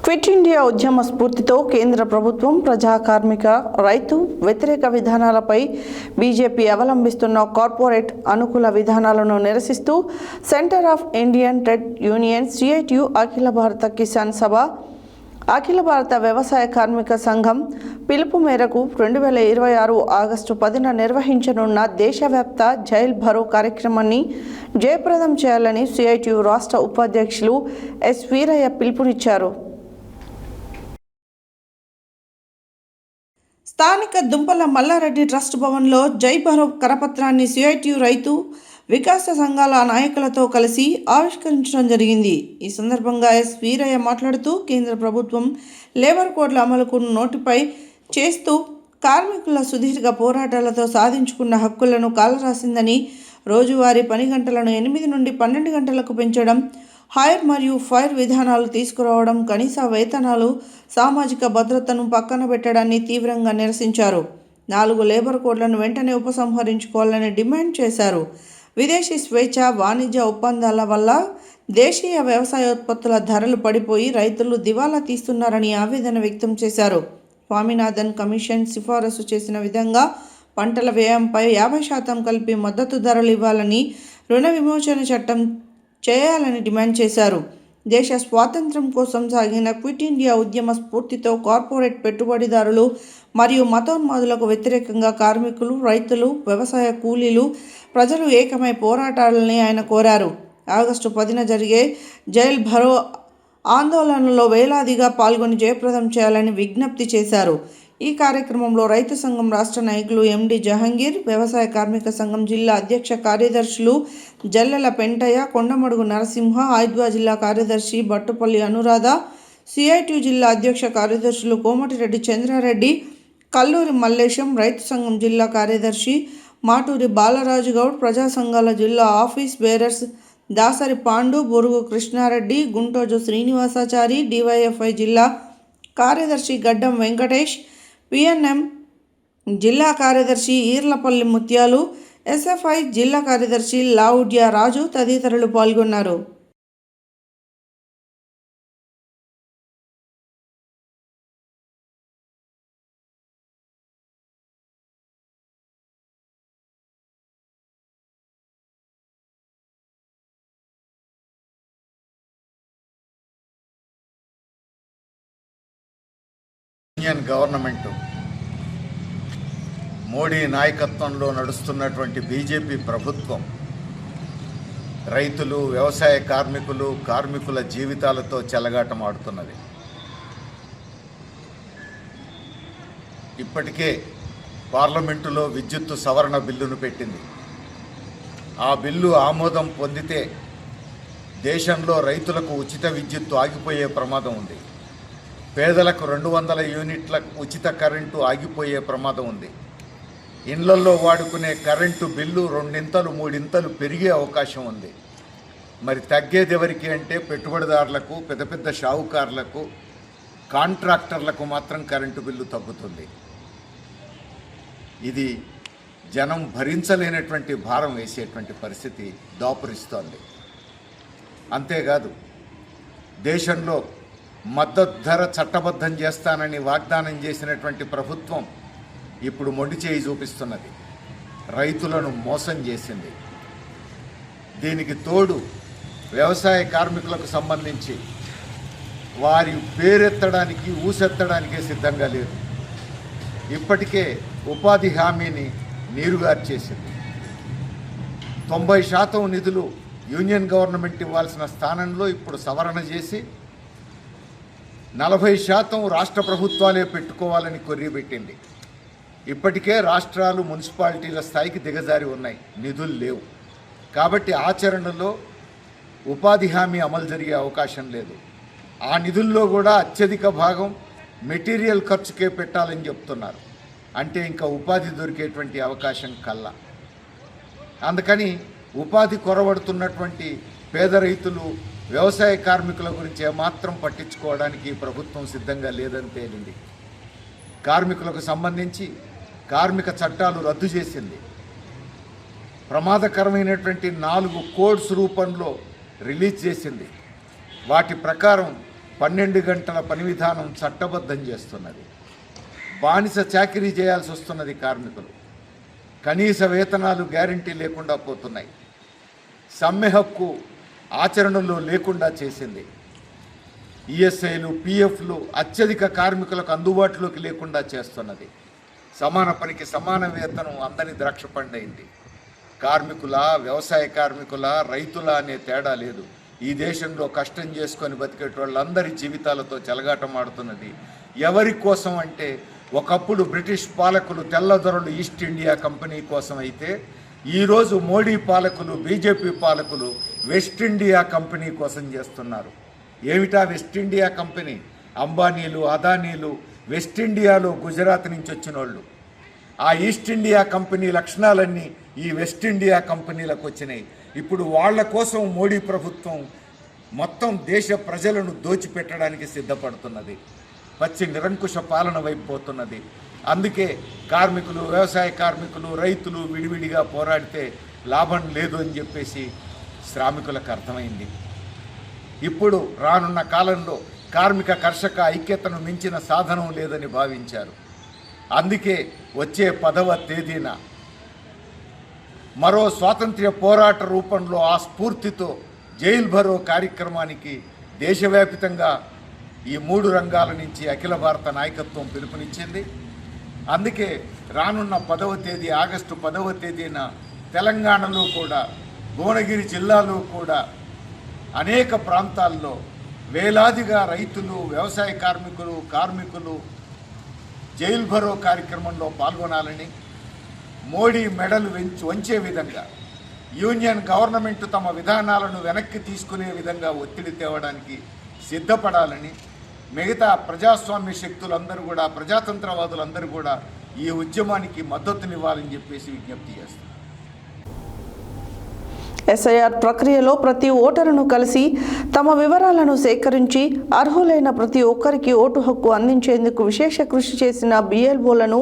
క్విట్ ఇండియా ఉద్యమ స్ఫూర్తితో కేంద్ర ప్రభుత్వం ప్రజా కార్మిక రైతు వ్యతిరేక విధానాలపై బీజేపీ అవలంబిస్తున్న కార్పొరేట్ అనుకూల విధానాలను నిరసిస్తూ centre of Indian trade union CITU Akhila Bharata Kisan సభ అఖిల భారత వ్యవసాయ కార్మిక సంఘం పిలుపు మేరకు 2026 ఆగస్టు 10న నిర్వహించనున్న దేశవ్యాప్త జైల్ భరో కార్యక్రమాన్ని జయప్రదం చేయాలని సిఐటియు రాష్ట్ర ఉపాధ్యక్షులు ఎస్ వీరయ్య పిలుపునిచ్చారు. స్థానిక దుంపల మల్లారెడ్డి ట్రస్ట్ భవన్లో జై భరో కరపత్రాన్ని సిఐటియు రైతు వికాస సంఘాల నాయకులతో కలిసి ఆవిష్కరించడం జరిగింది. ఈ సందర్భంగా ఎస్ వీరయ్య మాట్లాడుతూ కేంద్ర ప్రభుత్వం లేబర్ కోడ్ల అమలుకు నోటిఫై చేస్తూ కార్మికుల సుదీర్ఘ పోరాటాలతో సాధించుకున్న హక్కులను కాలరాసిందని, రోజువారీ పని గంటలను 8 నుండి 12 గంటలకు పెంచడం, హైర్ మరియు ఫైర్ విధానాలు తీసుకురావడం, కనీస వేతనాలు, సామాజిక భద్రతను పక్కన పెట్టడాన్ని తీవ్రంగా నిరసించారు. 4 లేబర్ కోడ్లను వెంటనే ఉపసంహరించుకోవాలని డిమాండ్ చేశారు. విదేశీ స్వేచ్ఛ వాణిజ్య ఒప్పందాల వల్ల దేశీయ వ్యవసాయోత్పత్తుల ధరలు పడిపోయి రైతులు దివాలా తీస్తున్నారని ఆవేదన వ్యక్తం చేశారు. స్వామినాథన్ కమిషన్ సిఫారసు చేసిన విధంగా పంటల వ్యయంపై 50% కలిపి మద్దతు ధరలు ఇవ్వాలని, రుణ విమోచన చట్టం చేయాలని డిమాండ్ చేశారు. దేశ స్వాతంత్ర్యం కోసం సాగిన క్విట్ ఇండియా ఉద్యమ స్ఫూర్తితో కార్పొరేట్ పెట్టుబడిదారులు మరియు మతోన్మాదులకు వ్యతిరేకంగా కార్మికులు, రైతులు, వ్యవసాయ కూలీలు, ప్రజలు ఏకమై పోరాటాలని ఆయన కోరారు. ఆగస్టు 10న జరిగే జైల్ భరో ఆందోళనలో వేలాదిగా పాల్గొని జయప్రదం చేయాలని విజ్ఞప్తి చేశారు. ఈ కార్యక్రమంలో రైతు సంఘం రాష్ట్ర నాయకులు ఎండి జహంగీర్, వ్యవసాయ కార్మిక సంఘం జిల్లా అధ్యక్ష కార్యదర్శులు జల్లెల పెంటయ్య, కొండమడుగు నరసింహ, హైద్వా జిల్లా కార్యదర్శి బట్టుపల్లి అనురాధ, సిఐటియు జిల్లా అధ్యక్ష కార్యదర్శులు కోమటిరెడ్డి చంద్రారెడ్డి, కల్లూరి మల్లేశం, రైతు సంఘం జిల్లా కార్యదర్శి మాటూరి బాలరాజు గౌడ్, ప్రజా సంఘాల జిల్లా office bearers Dasari Pandu, Borugu Krishna Reddy, Guntoju Srinivasachari, DYFI జిల్లా కార్యదర్శి గడ్డం వెంకటేష్, పిఎన్ఎం జిల్లా కార్యదర్శి ఈర్లపల్లి ముత్యాలు, ఎస్ఎఫ్ఐ జిల్లా కార్యదర్శి లావుడ్యా రాజు తదితరులు పాల్గొన్నారు. యూనియన్ గవర్నమెంట్ మోడీ నాయకత్వంలో నడుస్తున్నటువంటి బీజేపీ ప్రభుత్వం రైతులు, వ్యవసాయ కార్మికుల జీవితాలతో చెలగాటమాడుతున్నది. ఇప్పటికే పార్లమెంటులో విద్యుత్తు సవరణ బిల్లును పెట్టింది. ఆ బిల్లు ఆమోదం పొందితే దేశంలో రైతులకు ఉచిత విద్యుత్తు ఆగిపోయే ప్రమాదం ఉంది. పేదలకు 200 యూనిట్ల ఉచిత కరెంటు ఆగిపోయే ప్రమాదం ఉంది. ఇండ్లల్లో వాడుకునే కరెంటు బిల్లు 2-3 పెరిగే అవకాశం ఉంది. మరి తగ్గేది ఎవరికి అంటే పెట్టుబడిదారులకు, పెద్ద షావుకారులకు, కాంట్రాక్టర్లకు మాత్రం కరెంటు బిల్లు తగ్గుతుంది. ఇది జనం భరించలేనటువంటి భారం వేసేటువంటి పరిస్థితి దాపురిస్తోంది. అంతేకాదు, దేశంలో మద్దతు ధర చట్టబద్ధం చేస్తానని వాగ్దానం చేసినటువంటి ప్రభుత్వం ఇప్పుడు మొండి చేయి చూపిస్తున్నది. రైతులను మోసం చేసింది. దీనికి తోడు వ్యవసాయ కార్మికులకు సంబంధించి వారి పేరెత్తడానికి, ఊసెత్తడానికే సిద్ధంగా లేదు. ఇప్పటికే ఉపాధి హామీని నీరుగార్చేసింది. 90% నిధులు యూనియన్ గవర్నమెంట్ ఇవ్వాల్సిన స్థానంలో ఇప్పుడు సవరణ చేసి 40% రాష్ట్ర ప్రభుత్వాలే పెట్టుకోవాలని కొర్రీపెట్టింది. ఇప్పటికే రాష్ట్రాలు మున్సిపాలిటీల స్థాయికి దిగజారి ఉన్నాయి, నిధులు లేవు. కాబట్టి ఆచరణలో ఉపాధి హామీ అమలు జరిగే అవకాశం లేదు. ఆ నిధుల్లో కూడా అత్యధిక భాగం మెటీరియల్ ఖర్చుకే పెట్టాలని చెప్తున్నారు. అంటే ఇంకా ఉపాధి దొరికేటువంటి అవకాశం కల్లా. అందుకని ఉపాధి కొరవడుతున్నటువంటి పేద రైతులు, వ్యవసాయ కార్మికుల గురించి ఏమాత్రం పట్టించుకోవడానికి ప్రభుత్వం సిద్ధంగా లేదని తేలింది. కార్మికులకు సంబంధించి కార్మిక చట్టాలు రద్దు చేసింది. ప్రమాదకరమైనటువంటి 4 కోడ్స్ రూపంలో రిలీజ్ చేసింది. వాటి ప్రకారం 12 గంటల పని విధానం చట్టబద్ధం చేస్తున్నది. బానిస చాకిరీ చేయాల్సి వస్తున్నది కార్మికులు. కనీస వేతనాలు గ్యారంటీ లేకుండా పోతున్నాయి. సమ్మె హక్కు ఆచరణలో లేకుండా చేసింది. ఈఎస్ఐలు, పిఎఫ్లు అత్యధిక కార్మికులకు అందుబాటులోకి లేకుండా చేస్తున్నది. సమాన పనికి సమాన వేతనం అందని ద్రాక్ష పండైంది. కార్మికుల, వ్యవసాయ కార్మికుల, రైతుల అనే తేడా లేదు. ఈ దేశంలో కష్టం చేసుకొని బతికేటోళ్ళందరి జీవితాలతో చెలగాటమాడుతున్నది. ఎవరి కోసం అంటే, ఒకప్పుడు బ్రిటిష్ పాలకులు, తెల్లదొరలు ఈస్ట్ ఇండియా కంపెనీ కోసం అయితే, ఈరోజు మోడీ పాలకులు, బీజేపీ పాలకులు వెస్ట్ ఇండియా కంపెనీ కోసం చేస్తున్నారు. ఏమిటా వెస్ట్ ఇండియా కంపెనీ? అంబానీలు, అదానీలు వెస్ట్ ఇండియాలో గుజరాత్ నుంచి వచ్చిన వాళ్ళు. ఆ ఈస్ట్ ఇండియా కంపెనీ లక్షణాలన్నీ ఈ వెస్ట్ ఇండియా కంపెనీలకు వచ్చినాయి. ఇప్పుడు వాళ్ళ కోసం మోడీ ప్రభుత్వం మొత్తం దేశ ప్రజలను దోచిపెట్టడానికి సిద్ధపడుతున్నది. పచ్చి నిరంకుశ పాలన వైపు పోతున్నది. అందుకే కార్మికులు, వ్యవసాయ కార్మికులు, రైతులు విడివిడిగా పోరాడితే లాభం లేదు అని చెప్పేసి శ్రామికులకు అర్థమైంది. ఇప్పుడు రానున్న కాలంలో కార్మిక కర్షక ఐక్యతను మించిన సాధనం లేదని భావించారు. అందుకే వచ్చే 10వ తేదీన మరో స్వాతంత్ర్య పోరాట రూపంలో ఆ స్ఫూర్తితో జైల్ భరో కార్యక్రమానికి దేశవ్యాప్తంగా ఈ 3 రంగాల నుంచి అఖిల భారత నాయకత్వం పిలుపునిచ్చింది. అందుకే రానున్న 10వ తేదీ, ఆగస్టు 10వ తేదీన తెలంగాణలో కూడా, భువనగిరి జిల్లాలో కూడా అనేక ప్రాంతాల్లో వేలాదిగా రైతులు, వ్యవసాయ కార్మికులు జైల్ భరో కార్యక్రమంలో పాల్గొనాలని, మోడీ మెడలు వంచే విధంగా, యూనియన్ గవర్నమెంట్ తమ విధానాలను వెనక్కి తీసుకునే విధంగా ఒత్తిడి తేవడానికి సిద్ధపడాలని, మిగతా ప్రజాస్వామ్య శక్తులందరూ కూడా, ప్రజాతంత్రవాదులందరూ కూడా ఈ ఉద్యమానికి మద్దతునివ్వాలని చెప్పేసి విజ్ఞప్తి చేస్తారు. ఎస్ఐఆర్ ప్రక్రియలో ప్రతి ఓటరును కలిసి తమ వివరాలను సేకరించి అర్హులైన ప్రతి ఒక్కరికి ఓటు హక్కు అందించేందుకు విశేష కృషి చేసిన బిఎల్ఓలను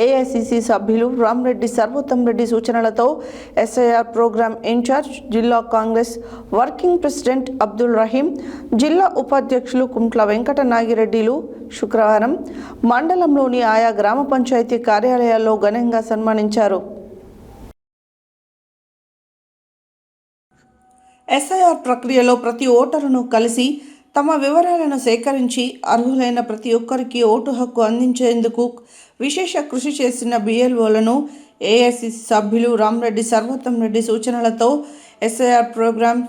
ఏఐసిసి సభ్యులు రామరెడ్డి సర్వోత్తం రెడ్డి సూచనలతో ఎస్ఐఆర్ ప్రోగ్రాం ఇన్ఛార్జ్, జిల్లా కాంగ్రెస్ వర్కింగ్ ప్రెసిడెంట్ అబ్దుల్ రహీం, జిల్లా ఉపాధ్యక్షులు కుంట్ల వెంకట నాగిరెడ్డిలు శుక్రవారం మండలంలోని ఆయా గ్రామ పంచాయతీ కార్యాలయాల్లో ఘనంగా సన్మానించారు. ఎస్ఐఆర్ ప్రక్రియలో ప్రతి ఓటరును కలిసి తమ వివరాలను సేకరించి అర్హులైన ప్రతి ఒక్కరికి ఓటు హక్కు అందించేందుకు విశేష కృషి చేసిన బిఎల్ఓలను ఏఐసిసి సభ్యులు రామరెడ్డి సర్వోత్తం రెడ్డి సూచనలతో ఎస్ఐఆర్ ప్రోగ్రాం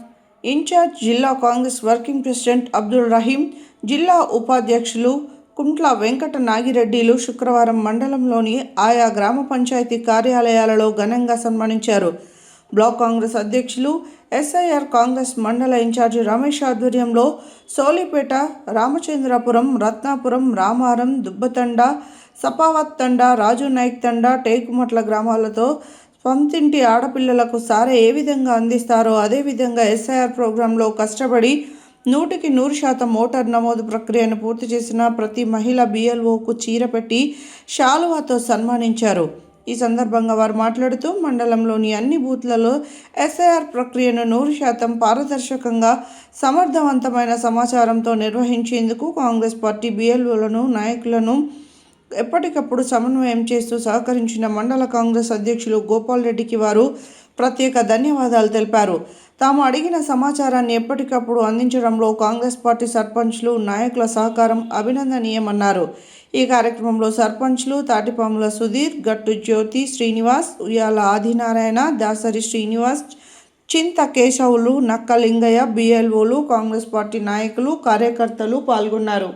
ఇన్ఛార్జ్, జిల్లా కాంగ్రెస్ వర్కింగ్ ప్రెసిడెంట్ అబ్దుల్ రహీం, జిల్లా ఉపాధ్యక్షులు కుంట్ల వెంకట నాగిరెడ్డిలు శుక్రవారం మండలంలోని ఆయా గ్రామ పంచాయతీ కార్యాలయాలలో ఘనంగా సన్మానించారు. బ్లాక్ కాంగ్రెస్ అధ్యక్షులు, ఎస్ఐఆర్ కాంగ్రెస్ మండల ఇన్ఛార్జి రమేష్ ఆధ్వర్యంలో సోలిపేట, రామచంద్రపురం, రత్నాపురం, రామారం, దుబ్బతండ, సపావత్ తండ, రాజు నాయక్ తండ, టేకుమట్ల గ్రామాలతో సొంతింటి ఆడపిల్లలకు సారే ఏ విధంగా అందిస్తారో అదేవిధంగా ఎస్ఐఆర్ ప్రోగ్రాంలో కష్టపడి 100% ఓటర్ నమోదు ప్రక్రియను పూర్తి చేసిన ప్రతి మహిళ బిఎల్ఓకు చీర పెట్టి శాలువాతో సన్మానించారు. ఈ సందర్భంగా వారు మాట్లాడుతూ మండలంలోని అన్ని బూత్లలో ఎస్ఐఆర్ ప్రక్రియను 100% పారదర్శకంగా, సమర్థవంతమైన సమాచారంతో నిర్వహించేందుకు కాంగ్రెస్ పార్టీ బిఎల్ఓలను, నాయకులను ఎప్పటికప్పుడు సమన్వయం చేస్తూ సహకరించిన మండల కాంగ్రెస్ అధ్యక్షులు గోపాల్ రెడ్డికి వారు ప్రత్యేక ధన్యవాదాలు తెలిపారు. తాము అడిగిన సమాచారాన్ని ఎప్పటికప్పుడు అందించడంలో కాంగ్రెస్ పార్టీ సర్పంచ్లు, నాయకుల సహకారం అభినందనీయమన్నారు. ఈ కార్యక్రమంలో సర్పంచ్లు తాటిపాముల సుధీర్, గట్టు జ్యోతి శ్రీనివాస్, ఉయ్యాల ఆదినారాయణ, దాసరి శ్రీనివాస్, చింత కేశవులు, నక్క లింగయ్య, బిఎల్ఓలు, కాంగ్రెస్ పార్టీ నాయకులు, కార్యకర్తలు పాల్గొన్నారు.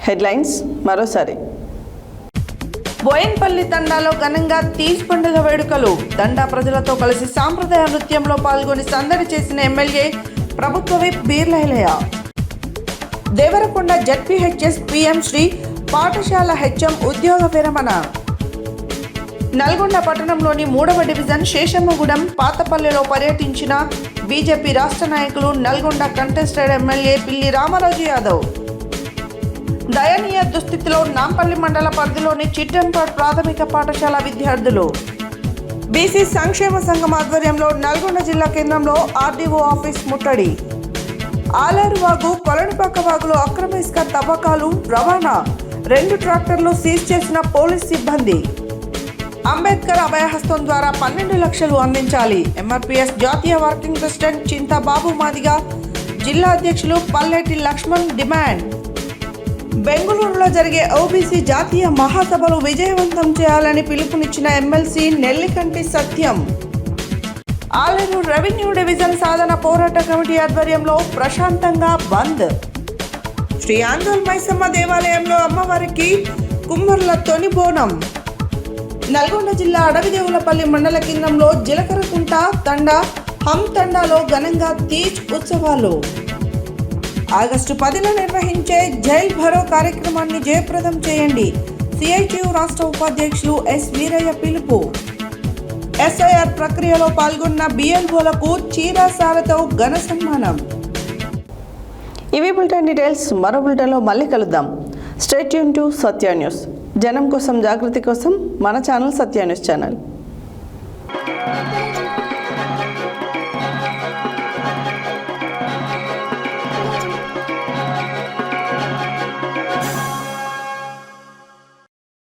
హెడ్లైన్స్ మరోసారి. బోయిన్పల్లి తండాలో ఘనంగా తీజ్ పండుగ వేడుకలు. తండా ప్రజలతో కలిసి సాంప్రదాయ నృత్యంలో పాల్గొని సందడి చేసిన ఎమ్మెల్యే ప్రభుత్వ whip Beerla Ilaiah. Devarakonda ZPHS PM Shri పాఠశాల హెచ్ఎం ఉద్యోగ విరమణ. నల్గొండ పట్టణంలోని 3వ డివిజన్ శేషమ్మగూడెం పాతపల్లిలో పర్యటించిన బీజేపీ రాష్ట్ర నాయకులు నల్గొండ కంటెస్టెడ్ ఎమ్మెల్యే పిల్లి రామరాజు యాదవ్. దయనీయ దుస్థితిలో నాంపల్లి మండల పరిధిలోని చిట్టంపాడ్ ప్రాథమిక పాఠశాల విద్యార్థులు. బీసీ సంక్షేమ సంఘం ఆధ్వర్యంలో నల్గొండ జిల్లా కేంద్రంలో ఆర్డీఓ ఆఫీస్ ముట్టడి. ఆలేరు వాగు, కొలనిపాక వాగులో అక్రమ ఇసుక తవ్వకాలు, రవాణా. 2 ట్రాక్టర్లు సీజ్ చేసిన పోలీస్ సిబ్బంది. అంబేద్కర్ అభయహస్తం ద్వారా 12 లక్షలు అందించాలి. ఎంఆర్పీఎస్ జాతీయ వర్కింగ్ ప్రెసిడెంట్ చింతా బాబు మాదిగ, జిల్లా అధ్యక్షులు పల్లెటి లక్ష్మణ్ డిమాండ్. బెంగళూరులో జరిగే ఓబీసీ జాతీయ మహాసభలు విజయవంతం చేయాలని పిలుపునిచ్చిన ఎమ్మెల్సీ నెల్లికంటి సత్యం. ఆలేరు రెవెన్యూ డివిజన్ సాధన పోరాట కమిటీ ఆధ్వర్యంలో ప్రశాంతంగా బంద్. శ్రీ ఆందోల్ మైసమ్మ దేవాలయంలో అమ్మవారికి కుమ్మర్ల తొని బోనం. నల్గొండ జిల్లా అడవిదేవులపల్లి మండల కేంద్రంలో జిలకరకుంట తండా హమ్ తండాలో ఘనంగా తీజ్ ఉత్సవాలు. ఆగస్టు 10న నిర్వహించే జైల్ భరో కార్యక్రమాన్ని జయప్రదం చేయండి. సిఐటియు రాష్ట్ర ఉపాధ్యక్షులు ఎస్ వీరయ్య పిలుపు. ఎస్ఐఆర్ ప్రక్రియలో పాల్గొన్న బిఎల్ఓలకు చీరాసారతో ఘన సన్మానం. ఇవి బులెటిన్ డీటెయిల్స్. మరో బులెటిన్లో మళ్ళీ కలుద్దాం. Stay tune to Satya news. జనం కోసం, జాగృతి కోసం మన ఛానల్ సత్య న్యూస్ ఛానల్.